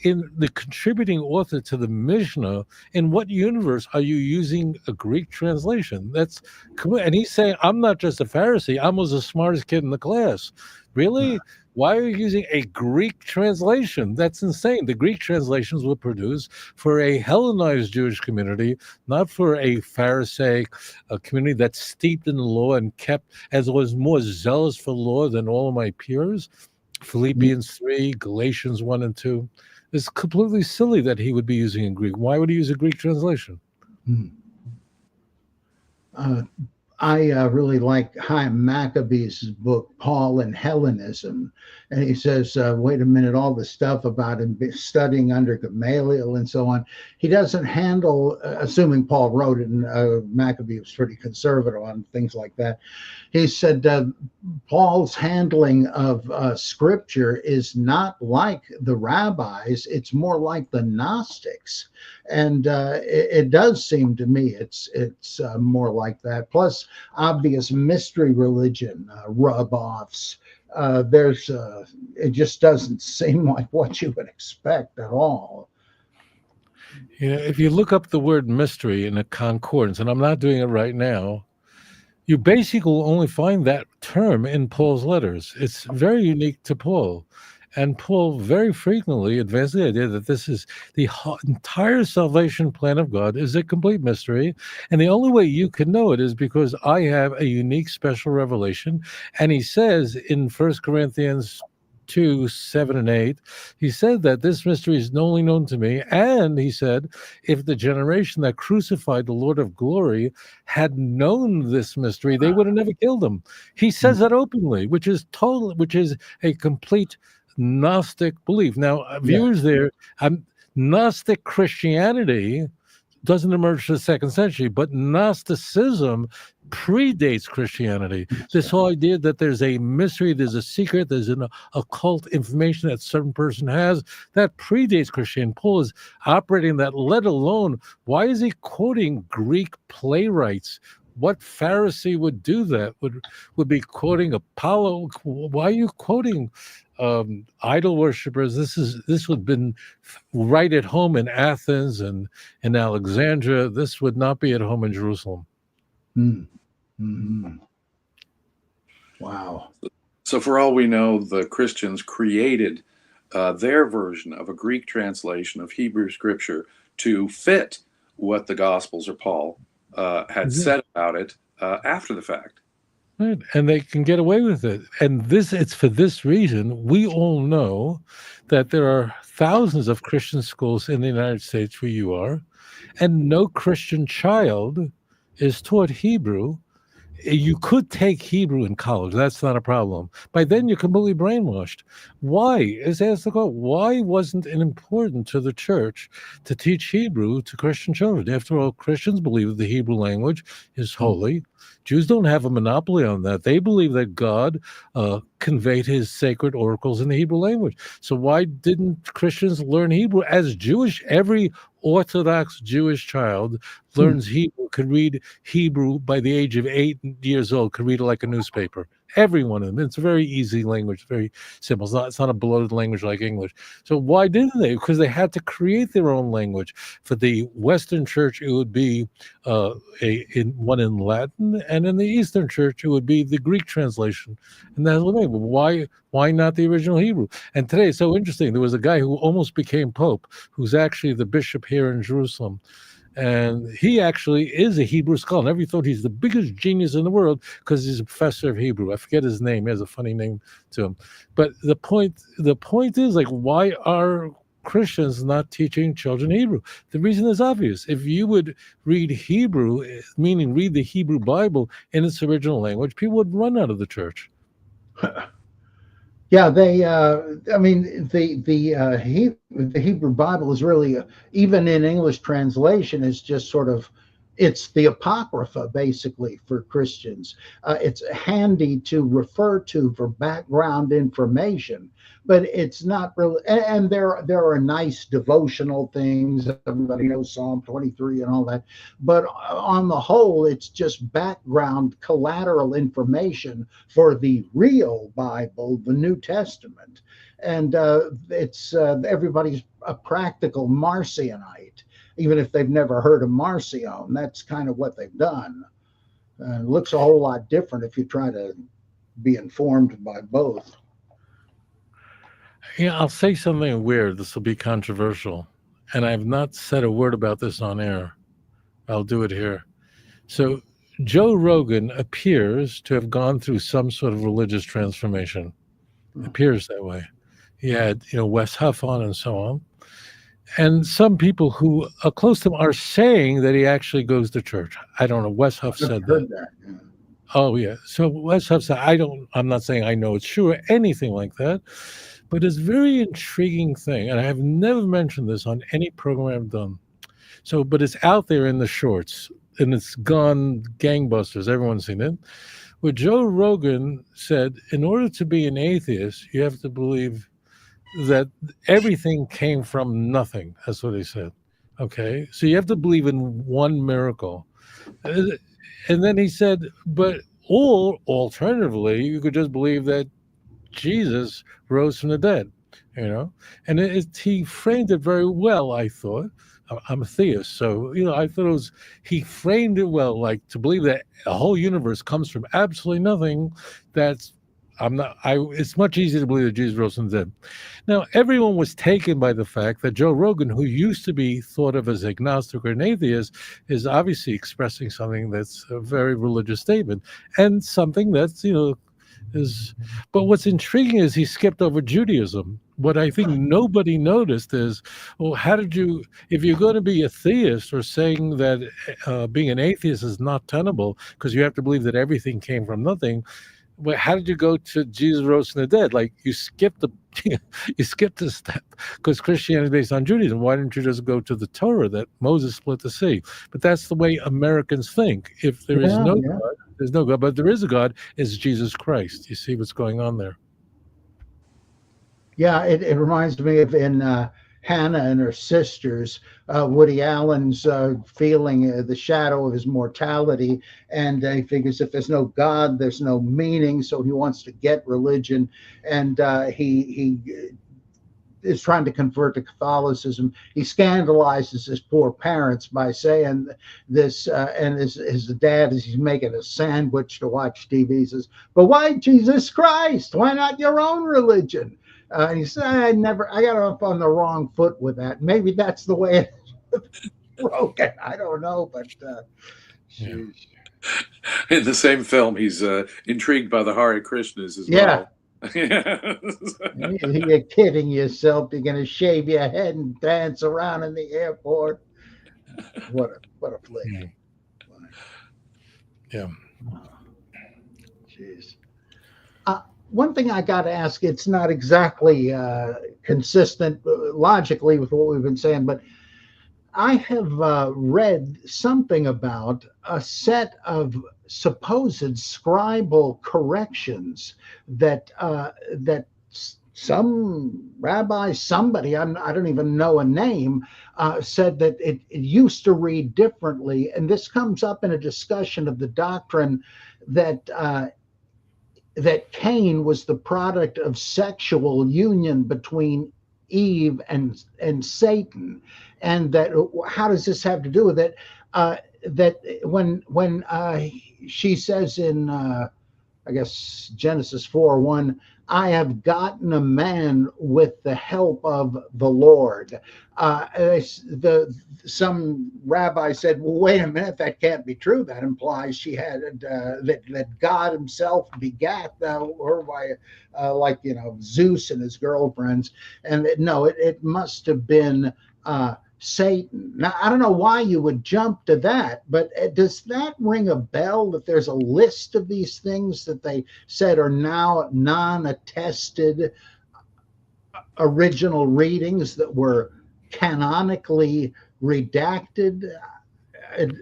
[SPEAKER 4] in the contributing author to the Mishnah, in what universe are you using a Greek translation? And he's saying, I'm not just a Pharisee, I was the smartest kid in the class. Really? Why are you using a Greek translation? That's insane. The Greek translations were produced for a Hellenized Jewish community, not for a Pharisaic community that's steeped in the law and was more zealous for law than all of my peers. Philippians 3, Galatians 1 and 2. It's completely silly that he would be using a Greek. Why would he use a Greek translation?
[SPEAKER 3] I really like Chaim Maccabee's book, Paul and Hellenism. And he says, wait a minute, all the stuff about him studying under Gamaliel and so on, he doesn't handle, assuming Paul wrote it, and Maccabee was pretty conservative on things like that. He said, Paul's handling of scripture is not like the rabbis, it's more like the Gnostics. And it does seem to me it's more like that. Plus, obvious mystery religion rub-offs. It just doesn't seem like what you would expect at all.
[SPEAKER 4] If you look up the word mystery in a concordance, and I'm not doing it right now, you basically will only find that term in Paul's letters. It's very unique to Paul. And Paul very frequently advanced the idea that this is the entire salvation plan of God is a complete mystery. And the only way you can know it is because I have a unique special revelation. And he says in 1 Corinthians 2, 7 and 8, he said that this mystery is only known to me. And he said, if the generation that crucified the Lord of glory had known this mystery, they would have never killed him. He says that openly, which is a complete Gnostic belief. Now, viewers there, Gnostic Christianity doesn't emerge to the 2nd century, but Gnosticism predates Christianity. This whole idea that there's a mystery, there's a secret, there's an occult information that a certain person has, that predates Christianity. Paul is operating that, let alone, why is he quoting Greek playwrights? What Pharisee would do that? Would be quoting Apollo? Why are you quoting idol worshippers? This would have been right at home in Athens and in Alexandria. This would not be at home in Jerusalem.
[SPEAKER 3] Mm-hmm. Wow.
[SPEAKER 2] So for all we know, the Christians created their version of a Greek translation of Hebrew scripture to fit what the Gospels or Paul had said about it after the fact.
[SPEAKER 4] Right. And they can get away with it. And it's for this reason we all know that there are thousands of Christian schools in the United States where you are, and no Christian child is taught Hebrew. You could take Hebrew in college. That's not a problem. By then, you're completely brainwashed. Why? Is asked the question, why wasn't it important to the church to teach Hebrew to Christian children? After all, Christians believe that the Hebrew language is holy. Jews don't have a monopoly on that. They believe that God conveyed his sacred oracles in the Hebrew language. So why didn't Christians learn Hebrew as Jewish? Every Orthodox Jewish child learns Hebrew, could read Hebrew by the age of 8 years old, could read it like a newspaper. Every one of them. It's a very easy language, very simple. It's not a bloated language like English. So why didn't they? Because they had to create their own language. For the Western Church, it would be one in Latin, and in the Eastern Church, it would be the Greek translation. And that's what they. Why not the original Hebrew? And today, it's so interesting. There was a guy who almost became Pope, who's actually the bishop here in Jerusalem. And he actually is a Hebrew scholar. And everybody thought he's the biggest genius in the world because he's a professor of Hebrew. I forget his name. He has a funny name to him. But the point is, like, why are Christians not teaching children Hebrew? The reason is obvious. If you would read Hebrew, meaning read the Hebrew Bible in its original language, people would run out of the church.
[SPEAKER 3] Yeah, I mean, the Hebrew Bible is really, even in English translation, is just sort of, it's the Apocrypha, basically, for Christians. It's handy to refer to for background information, but it's not really, and there are nice devotional things. Everybody knows Psalm 23 and all that. But on the whole, it's just background collateral information for the real Bible, the New Testament. And it's everybody's a practical Marcionite. Even if they've never heard of Marcion, that's kind of what they've done. It looks a whole lot different if you try to be informed by both.
[SPEAKER 4] Yeah, I'll say something weird. This will be controversial. And I've not said a word about this on air. I'll do it here. So Joe Rogan appears to have gone through some sort of religious transformation. It appears that way. He had, Wes Huff on and so on. And some people who are close to him are saying that he actually goes to church. I don't know. Wes Huff said that.
[SPEAKER 3] Yeah.
[SPEAKER 4] Oh, yeah. So Wes Huff said, I'm not saying I know it's true or anything like that, but it's a very intriguing thing. And I have never mentioned this on any program I've done. So, but it's out there in the shorts and it's gone gangbusters. Everyone's seen it. Where Joe Rogan said, in order to be an atheist, you have to believe that everything came from nothing. That's what he said. Okay. So you have to believe in one miracle. And then he said, but alternatively, you could just believe that Jesus rose from the dead, and he framed it very well, I thought. I'm a theist, so, I thought he framed it well, like to believe that a whole universe comes from absolutely nothing. It's much easier to believe that Jesus rose from the dead. Now, everyone was taken by the fact that Joe Rogan, who used to be thought of as agnostic or an atheist, is obviously expressing something that's a very religious statement and something that's, but what's intriguing is he skipped over Judaism. What I think nobody noticed is, well, if you're going to be a theist or saying that being an atheist is not tenable because you have to believe that everything came from nothing, well, how did you go to Jesus rose from the dead? Like you skipped the step because Christianity is based on Judaism. Why didn't you just go to the Torah that Moses split the sea? But that's the way Americans think. If there is no God, there's no God. But there is a God, it's Jesus Christ. You see what's going on there?
[SPEAKER 3] Yeah, it reminds me of in Hannah and her sisters, Woody Allen's feeling the shadow of his mortality, and he figures if there's no God, there's no meaning, so he wants to get religion, and he is trying to convert to Catholicism. He scandalizes his poor parents by saying this, and his dad, as he's making a sandwich to watch TV, says, "But why Jesus Christ? Why not your own religion?" And he said, I got off on the wrong foot with that. Maybe that's the way it's broken. I don't know, but
[SPEAKER 2] In the same film, he's intrigued by the Hare Krishnas as well.
[SPEAKER 3] You're kidding yourself. You're going to shave your head and dance around in the airport. What a flick.
[SPEAKER 4] Yeah.
[SPEAKER 3] Jeez. One thing I got to ask, it's not exactly consistent logically with what we've been saying, but I have read something about a set of supposed scribal corrections that some rabbi, somebody, I don't even know a name, said that it used to read differently. And this comes up in a discussion of the doctrine that that Cain was the product of sexual union between Eve and Satan, and that how does this have to do with it? That when she says in I guess Genesis 4:1, I have gotten a man with the help of the Lord. Some rabbi said, well, wait a minute, that can't be true. That implies she had that God himself begat her by like, Zeus and his girlfriends. And no, it must have been Satan. Now, I don't know why you would jump to that, but does that ring a bell that there's a list of these things that they said are now non-attested original readings that were canonically redacted?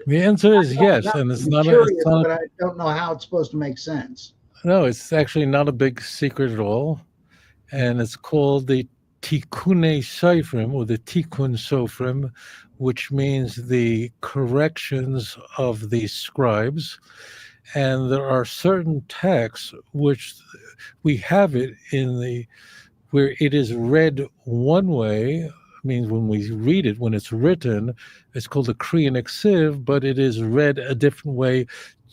[SPEAKER 4] The answer is yes, and it's not.
[SPEAKER 3] But I don't know how it's supposed to make sense.
[SPEAKER 4] No, it's actually not a big secret at all, and it's called the Tikkun Sofrim, or the Tikkun Sofrim, which means the corrections of the scribes. And there are certain texts which we have it in the where it is read one way. Means when we read it, when it's written, it's called a Kriyan Eksiv, but it is read a different way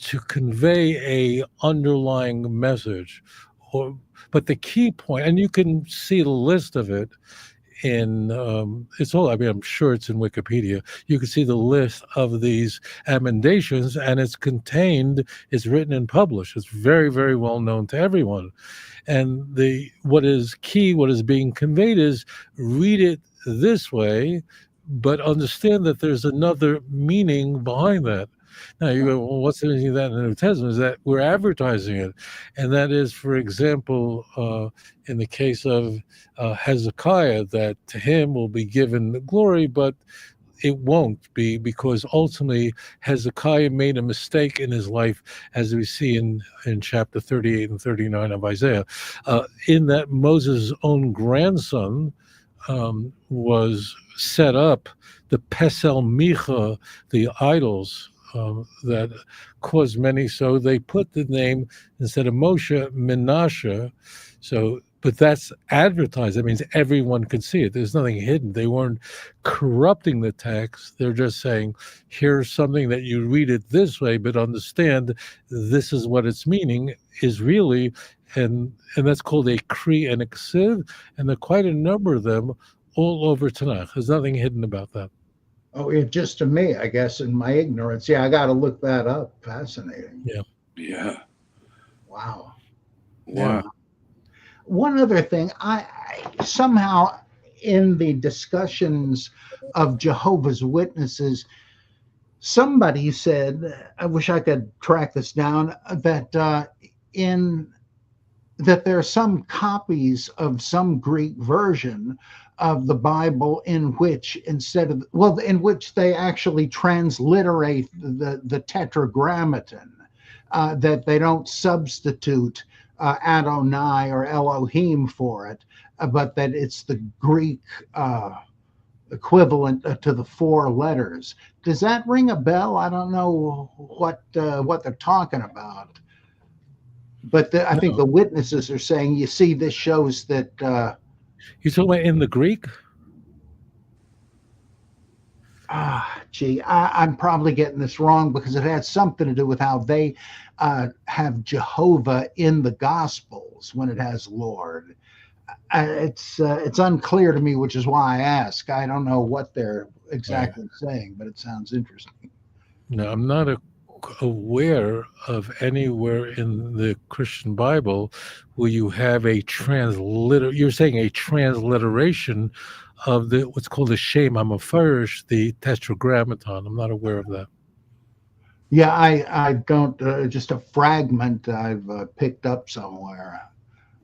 [SPEAKER 4] to convey a underlying message. But the key point, and you can see the list of it in it's all, I mean, I'm sure it's in Wikipedia. You can see the list of these amendations, and it's written and published. It's very, very well known to everyone. And what is key, what is being conveyed is read it this way, but understand that there's another meaning behind that. Now you go, well, what's the meaning of that in the New Testament? Is that we're advertising it. And that is, for example, in the case of Hezekiah, that to him will be given the glory, but it won't be, because ultimately Hezekiah made a mistake in his life, as we see in chapter 38 and 39 of Isaiah, in that Moses' own grandson was set up, the Pesel Micha, the idols, that caused many. So they put the name, instead of Moshe, Menashe. So, but that's advertised. That means everyone could see it. There's nothing hidden. They weren't corrupting the text. They're just saying, here's something that you read it this way, but understand this is what its meaning is really. And that's called a Kri and Eksiv. And there are quite a number of them all over Tanakh. There's nothing hidden about that.
[SPEAKER 3] Oh, just to me, I guess, in my ignorance. Yeah, I got to look that up. Fascinating.
[SPEAKER 2] Yeah.
[SPEAKER 3] Wow.
[SPEAKER 2] Yeah.
[SPEAKER 3] One other thing, I somehow in the discussions of Jehovah's Witnesses, somebody said, I wish I could track this down, that that there are some copies of some Greek version of the Bible in which in which they actually transliterate the Tetragrammaton, that they don't substitute Adonai or Elohim for it, but that it's the Greek equivalent to the four letters. Does that ring a bell? I don't know what they're talking about. But I think the witnesses are saying, you see, this shows that...
[SPEAKER 4] You're talking about in the Greek?
[SPEAKER 3] I'm probably getting this wrong, because it has something to do with how they have Jehovah in the Gospels when it has Lord. It's unclear to me, which is why I ask. I don't know what they're exactly saying, but it sounds interesting.
[SPEAKER 4] No, I'm not aware of anywhere in the Christian Bible where you have a you're saying a transliteration of the what's called the Shem HaMefarish, the Tetragrammaton. I'm not aware of that.
[SPEAKER 3] Yeah, I don't, just a fragment I've picked up somewhere.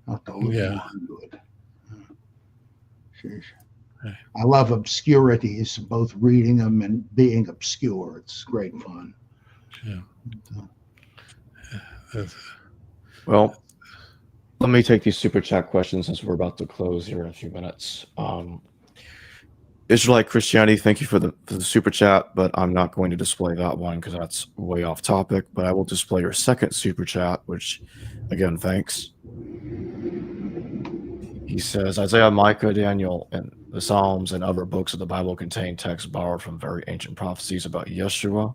[SPEAKER 3] I'll have to look more into it. Sheesh. I love obscurities, both reading them and being obscure. It's great fun.
[SPEAKER 4] Yeah.
[SPEAKER 1] Well, let me take these super chat questions since we're about to close here in a few minutes. Israelite Christianity, thank you for the super chat, but I'm not going to display that one because that's way off topic. But I will display your second super chat, which, again, thanks. He says, Isaiah, Micah, Daniel, and the Psalms and other books of the Bible contain texts borrowed from very ancient prophecies about Yeshua.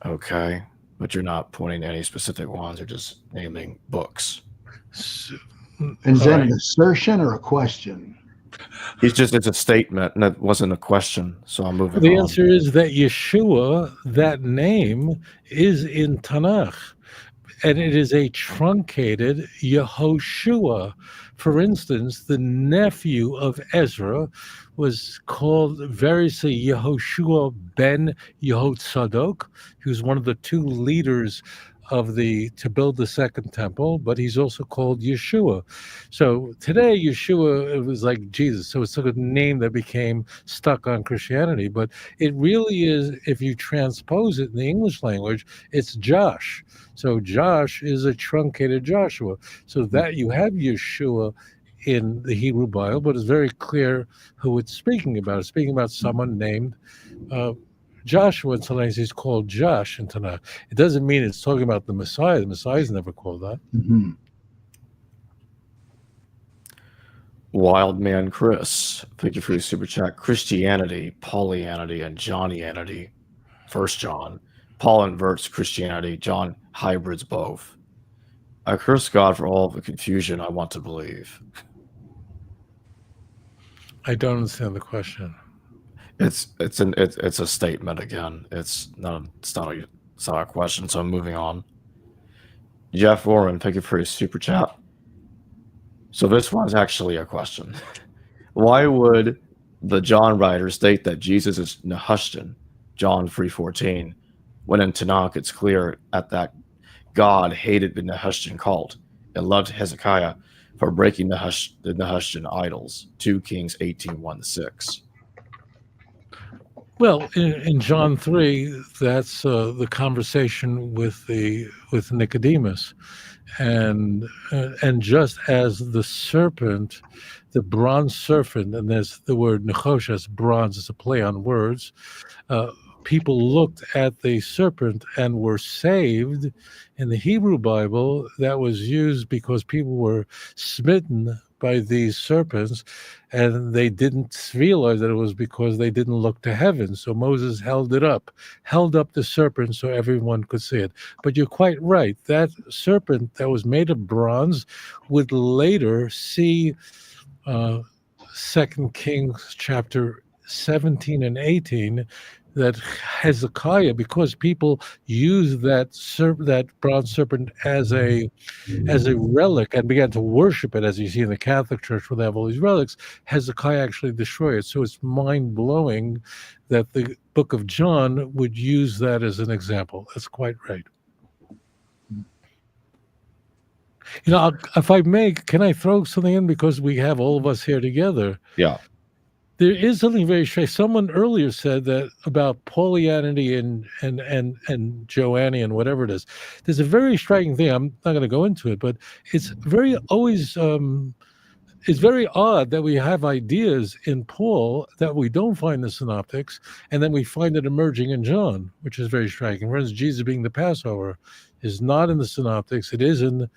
[SPEAKER 1] Okay, but you're not pointing to any specific ones. You're just naming books.
[SPEAKER 3] Is that an assertion or a question?
[SPEAKER 1] It's a statement, and that wasn't a question, so I'm moving on.
[SPEAKER 4] The answer is that Yeshua, that name, is in Tanakh, and it is a truncated Yehoshua. For instance, the nephew of Ezra was called variously Yehoshua ben Yehotzadok. He was one of the two leaders to build the second temple, but he's also called Yeshua. So today, Yeshua, it was like Jesus. So it's a name that became stuck on Christianity, but it really is, if you transpose it in the English language, it's Josh. So Josh is a truncated Joshua. So that you have Yeshua in the Hebrew Bible, but it's very clear who it's speaking about. It's speaking about someone named Joshua, and sometimes he's called Josh in Tanakh. It doesn't mean it's talking about the Messiah. The Messiah is never called that.
[SPEAKER 3] Mm-hmm.
[SPEAKER 1] Wild Man Chris, thank you for your super chat. Christianity, Paulianity, and Johnianity. 1 John. Paul inverts Christianity. John hybrids both. I curse God for all the confusion I want to believe.
[SPEAKER 4] I don't understand the question.
[SPEAKER 1] It's a statement again. It's not a question. So I'm moving on. Jeff Warren, thank you for your super chat. So this one's actually a question. Why would the John writer state that Jesus is Nehushtan, John 3:14, when in Tanakh it's clear that God hated the Nehushtan cult and loved Hezekiah for breaking the Nehushtan idols? 2 Kings 18:1-6.
[SPEAKER 4] Well, in John 3, that's the conversation with Nicodemus, and just as the serpent, the bronze serpent, and there's the word nechosh as bronze, is a play on words. People looked at the serpent and were saved. In the Hebrew Bible, that was used because people were smitten by these serpents, and they didn't realize that it was because they didn't look to heaven. So Moses held up the serpent so everyone could see it. But you're quite right. That serpent that was made of bronze would later see 2 Kings chapter 17 and 18, that Hezekiah, because people use that bronze serpent as a relic and began to worship it, as you see in the Catholic Church where they have all these relics, Hezekiah actually destroyed it. So it's mind-blowing that the book of John would use that as an example. That's quite right. You know, if I may, can I throw something in, because we have all of us here together?
[SPEAKER 1] Yeah.
[SPEAKER 4] There is something very strange. Someone earlier said that about Paulianity and Joannian, whatever it is. There's a very striking thing. I'm not going to go into it, but it's very it's very odd that we have ideas in Paul that we don't find in the Synoptics, and then we find it emerging in John, which is very striking. For instance, Jesus being the Passover is not in the Synoptics. It is in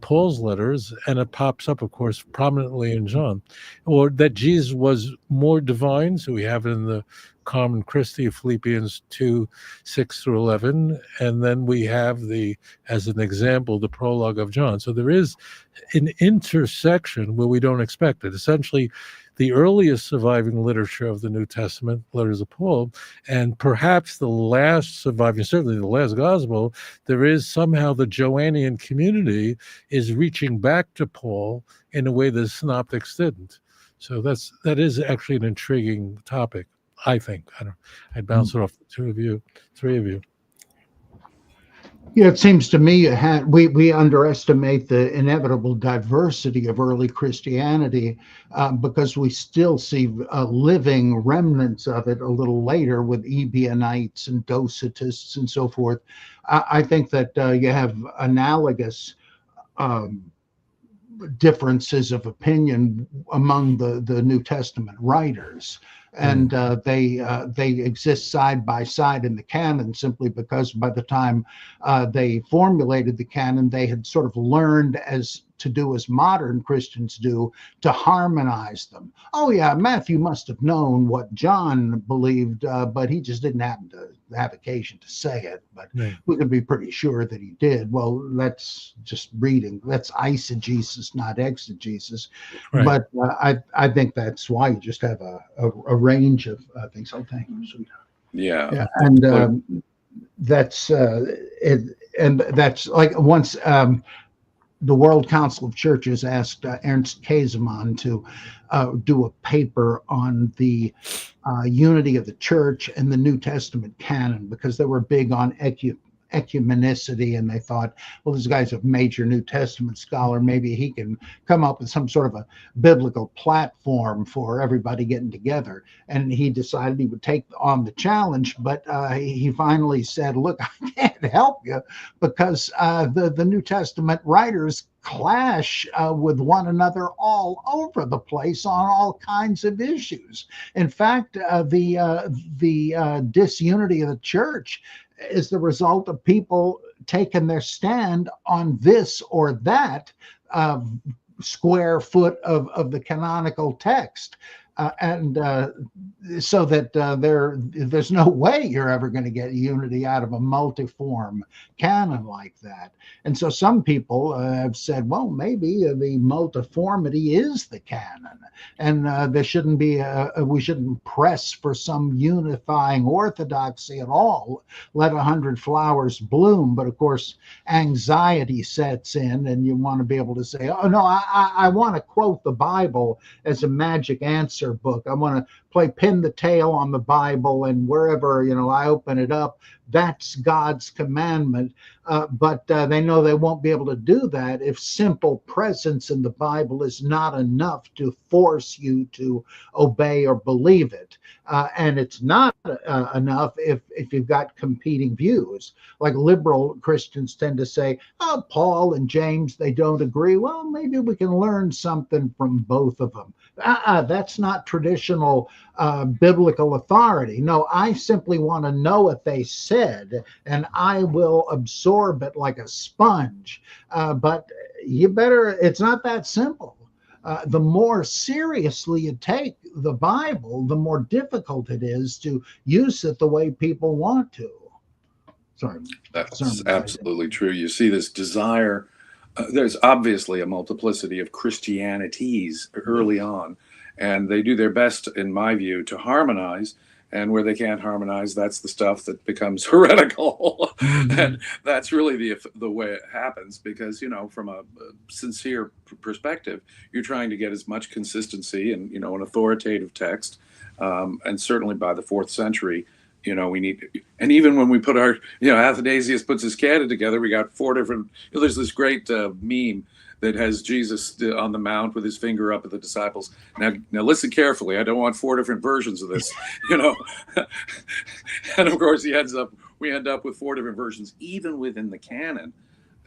[SPEAKER 4] Paul's letters, and it pops up, of course, prominently in John. Or that Jesus was more divine, so we have it in the Carmen Christi of Philippians 2:6-11, and then we have as an example, the prologue of John. So there is an intersection where we don't expect it. Essentially, the earliest surviving literature of the New Testament, letters of Paul, and perhaps the last surviving, certainly the last gospel, there is somehow the Joannian community is reaching back to Paul in a way the Synoptics didn't. So that is actually an intriguing topic, I think. I'd bounce it off the two of you, three of you.
[SPEAKER 3] Yeah, it seems to me we underestimate the inevitable diversity of early Christianity because we still see living remnants of it a little later with Ebionites and Docetists and so forth. I think that you have analogous differences of opinion among the New Testament writers. And they exist side by side in the canon simply because by the time they formulated the canon, they had sort of learned to do as modern Christians do, to harmonize them. Oh yeah, Matthew must have known what John believed, but he just didn't happen to have occasion to say it. But we can be pretty sure that he did. Well, that's just reading. That's eisegesis, not exegesis. Right. But I think that's why you just have a range of things. Oh, thank you, sweetheart.
[SPEAKER 2] Yeah.
[SPEAKER 3] And that's it. And that's like once. The World Council of Churches asked Ernst Käsemann to do a paper on the unity of the church and the New Testament canon because they were big on ecumenicity, and they thought, well, this guy's a major New Testament scholar. Maybe he can come up with some sort of a biblical platform for everybody getting together. And he decided he would take on the challenge, but he finally said, look, I can't help you because the New Testament writers clash with one another all over the place on all kinds of issues. In fact, the disunity of the church is the result of people taking their stand on this or that square foot of the canonical text. So that there's no way you're ever going to get unity out of a multiform canon like that. And so some people have said, well, maybe the multiformity is the canon, and there shouldn't be we shouldn't press for some unifying orthodoxy at all. Let 100 flowers bloom. But of course, anxiety sets in, and you want to be able to say, oh no, I want to quote the Bible as a magic answer book. I want to play pin the tail on the Bible, and wherever I open it up, that's God's commandment. But they know they won't be able to do that if simple presence in the Bible is not enough to force you to obey or believe it. And it's not enough if you've got competing views. Like liberal Christians tend to say, oh, Paul and James, they don't agree. Well, maybe we can learn something from both of them. That's not traditional biblical authority. No, I simply want to know what they said, and I will absorb it like a sponge. But it's not that simple. The more seriously you take the Bible, the more difficult it is to use it the way people want to. Sorry.
[SPEAKER 2] That's absolutely true. You see this desire. There's obviously a multiplicity of Christianities early on, and they do their best, in my view, to harmonize. And where they can't harmonize, that's the stuff that becomes heretical. And that's really the way it happens, because, from a sincere perspective, you're trying to get as much consistency and, an authoritative text. And certainly by the 4th century, we need, and even when we put our, Athanasius puts his canon together, we got 4 different, there's this great meme that has Jesus on the mount with his finger up at the disciples. Now listen carefully. I don't want 4 different versions of this, And of course we end up with 4 different versions, even within the canon.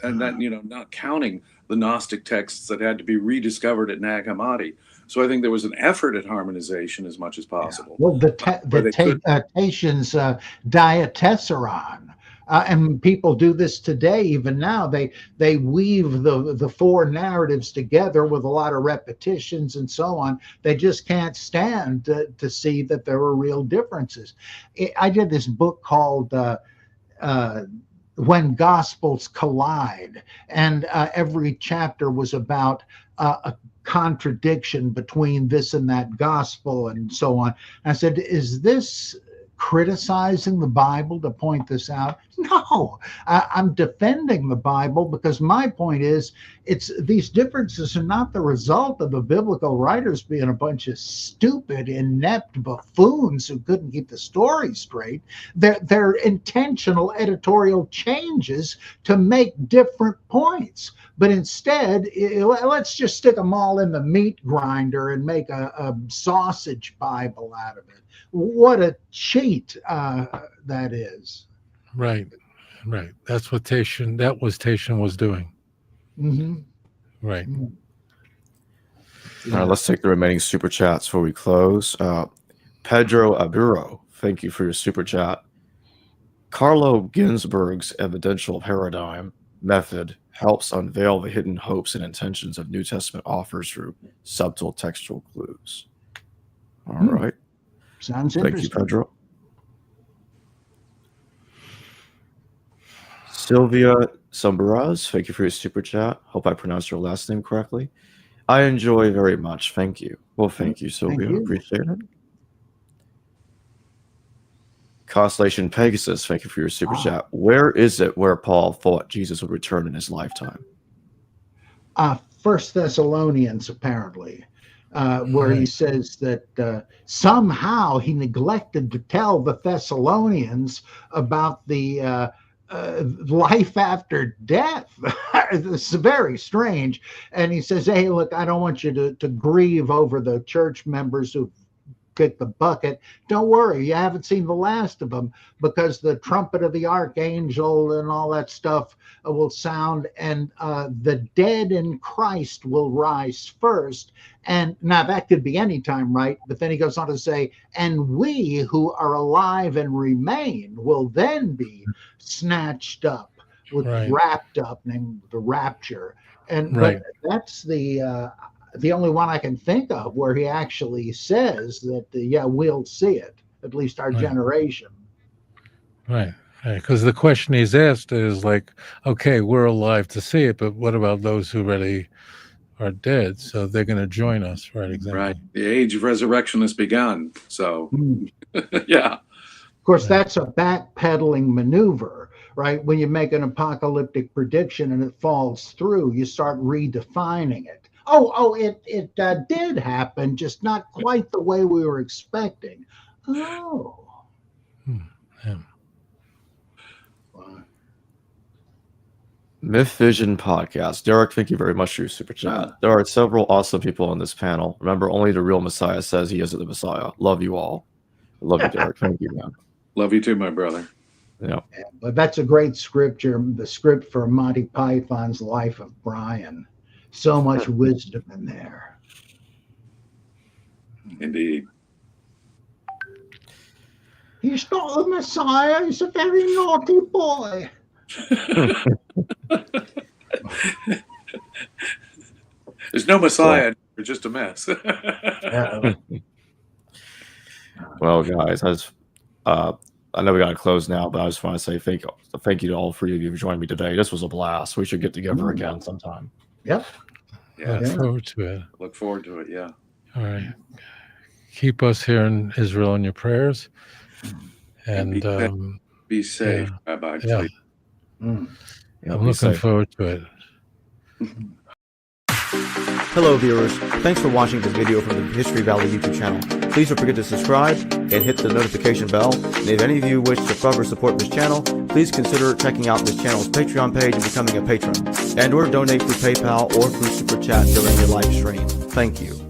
[SPEAKER 2] And that, not counting the Gnostic texts that had to be rediscovered at Nag Hammadi. So I think there was an effort at harmonization as much as possible.
[SPEAKER 3] Yeah. Well, the Tatian's diatessaron. And people do this today, even now. They weave the 4 narratives together with a lot of repetitions and so on. They just can't stand to see that there are real differences. I did this book called When Gospels Collide, and every chapter was about contradiction between this and that gospel and so on. I said, is this criticizing the Bible to point this out? No, I'm defending the Bible, because my point is, these differences are not the result of the biblical writers being a bunch of stupid, inept buffoons who couldn't keep the story straight. They're intentional editorial changes to make different points. But instead, let's just stick them all in the meat grinder and make a sausage Bible out of it. What a cheat that is.
[SPEAKER 4] Right. That's what Tatian was doing.
[SPEAKER 3] Mm-hmm.
[SPEAKER 4] Right.
[SPEAKER 3] Mm-hmm.
[SPEAKER 1] All right, let's take the remaining super chats before we close. Pedro Aburo, thank you for your super chat. Carlo Ginzburg's evidential paradigm method helps unveil the hidden hopes and intentions of New Testament authors through subtle textual clues. All right.
[SPEAKER 3] Sounds
[SPEAKER 1] Thank
[SPEAKER 3] interesting.
[SPEAKER 1] you, Pedro. Sylvia Sambaraz, thank you for your super chat. Hope I pronounced your last name correctly. I enjoy very much. Thank you. Well, thank you, Sylvia.
[SPEAKER 3] you.
[SPEAKER 1] Appreciate it. Constellation Pegasus, thank you for your super chat. Where is it where Paul thought Jesus would return in his lifetime?
[SPEAKER 3] 1 Thessalonians, apparently, where he says that somehow he neglected to tell the Thessalonians about the life after death. It's very strange. And he says, hey, look, I don't want you to grieve over the church members who kicked the bucket. Don't worry, you haven't seen the last of them, because the trumpet of the archangel and all that stuff will sound, and the dead in Christ will rise first. And now that could be any time, right? But then he goes on to say, and we who are alive and remain will then be snatched up, wrapped up, named the rapture. And but that's the only one I can think of where he actually says that, we'll see it, at least our generation.
[SPEAKER 4] Right. Because the question he's asked is like, okay, we're alive to see it, but what about those who already are dead? So they're going to join us, right? Exactly.
[SPEAKER 2] Right. The age of resurrection has begun. So, yeah.
[SPEAKER 3] Of course, that's a backpedaling maneuver, right? When you make an apocalyptic prediction and it falls through, you start redefining it. It did happen, just not quite the way we were expecting.
[SPEAKER 1] Myth Vision Podcast. Derek, thank you very much for your super chat. There are several awesome people on this panel. Remember, only the real Messiah says he isn't the Messiah. Love you all. Love you, Derek. Thank you, man.
[SPEAKER 2] Love you too, my brother.
[SPEAKER 1] Yeah.
[SPEAKER 3] But that's a great scripture, the script for Monty Python's Life of Brian. So much wisdom in there.
[SPEAKER 2] Indeed.
[SPEAKER 3] He's not the Messiah. He's a very naughty boy.
[SPEAKER 2] There's no Messiah. We're just a mess.
[SPEAKER 1] Well, guys, I know we got to close now, but I just want to say thank you to all three of you for joining me today. This was a blast. We should get together again sometime.
[SPEAKER 3] Yep.
[SPEAKER 2] Yeah.
[SPEAKER 4] Look forward to it.
[SPEAKER 2] Look forward to it. Yeah.
[SPEAKER 4] All right. Keep us here in Israel in your prayers. And
[SPEAKER 2] be safe, Rabbi.
[SPEAKER 4] Yeah.
[SPEAKER 3] Mm.
[SPEAKER 4] I'm looking forward to it.
[SPEAKER 5] Hello viewers, thanks for watching this video from the History Valley YouTube channel. Please don't forget to subscribe and hit the notification bell. And if any of you wish to further support this channel, please consider checking out this channel's Patreon page and becoming a patron. And or donate through PayPal or through Super Chat during your live stream. Thank you.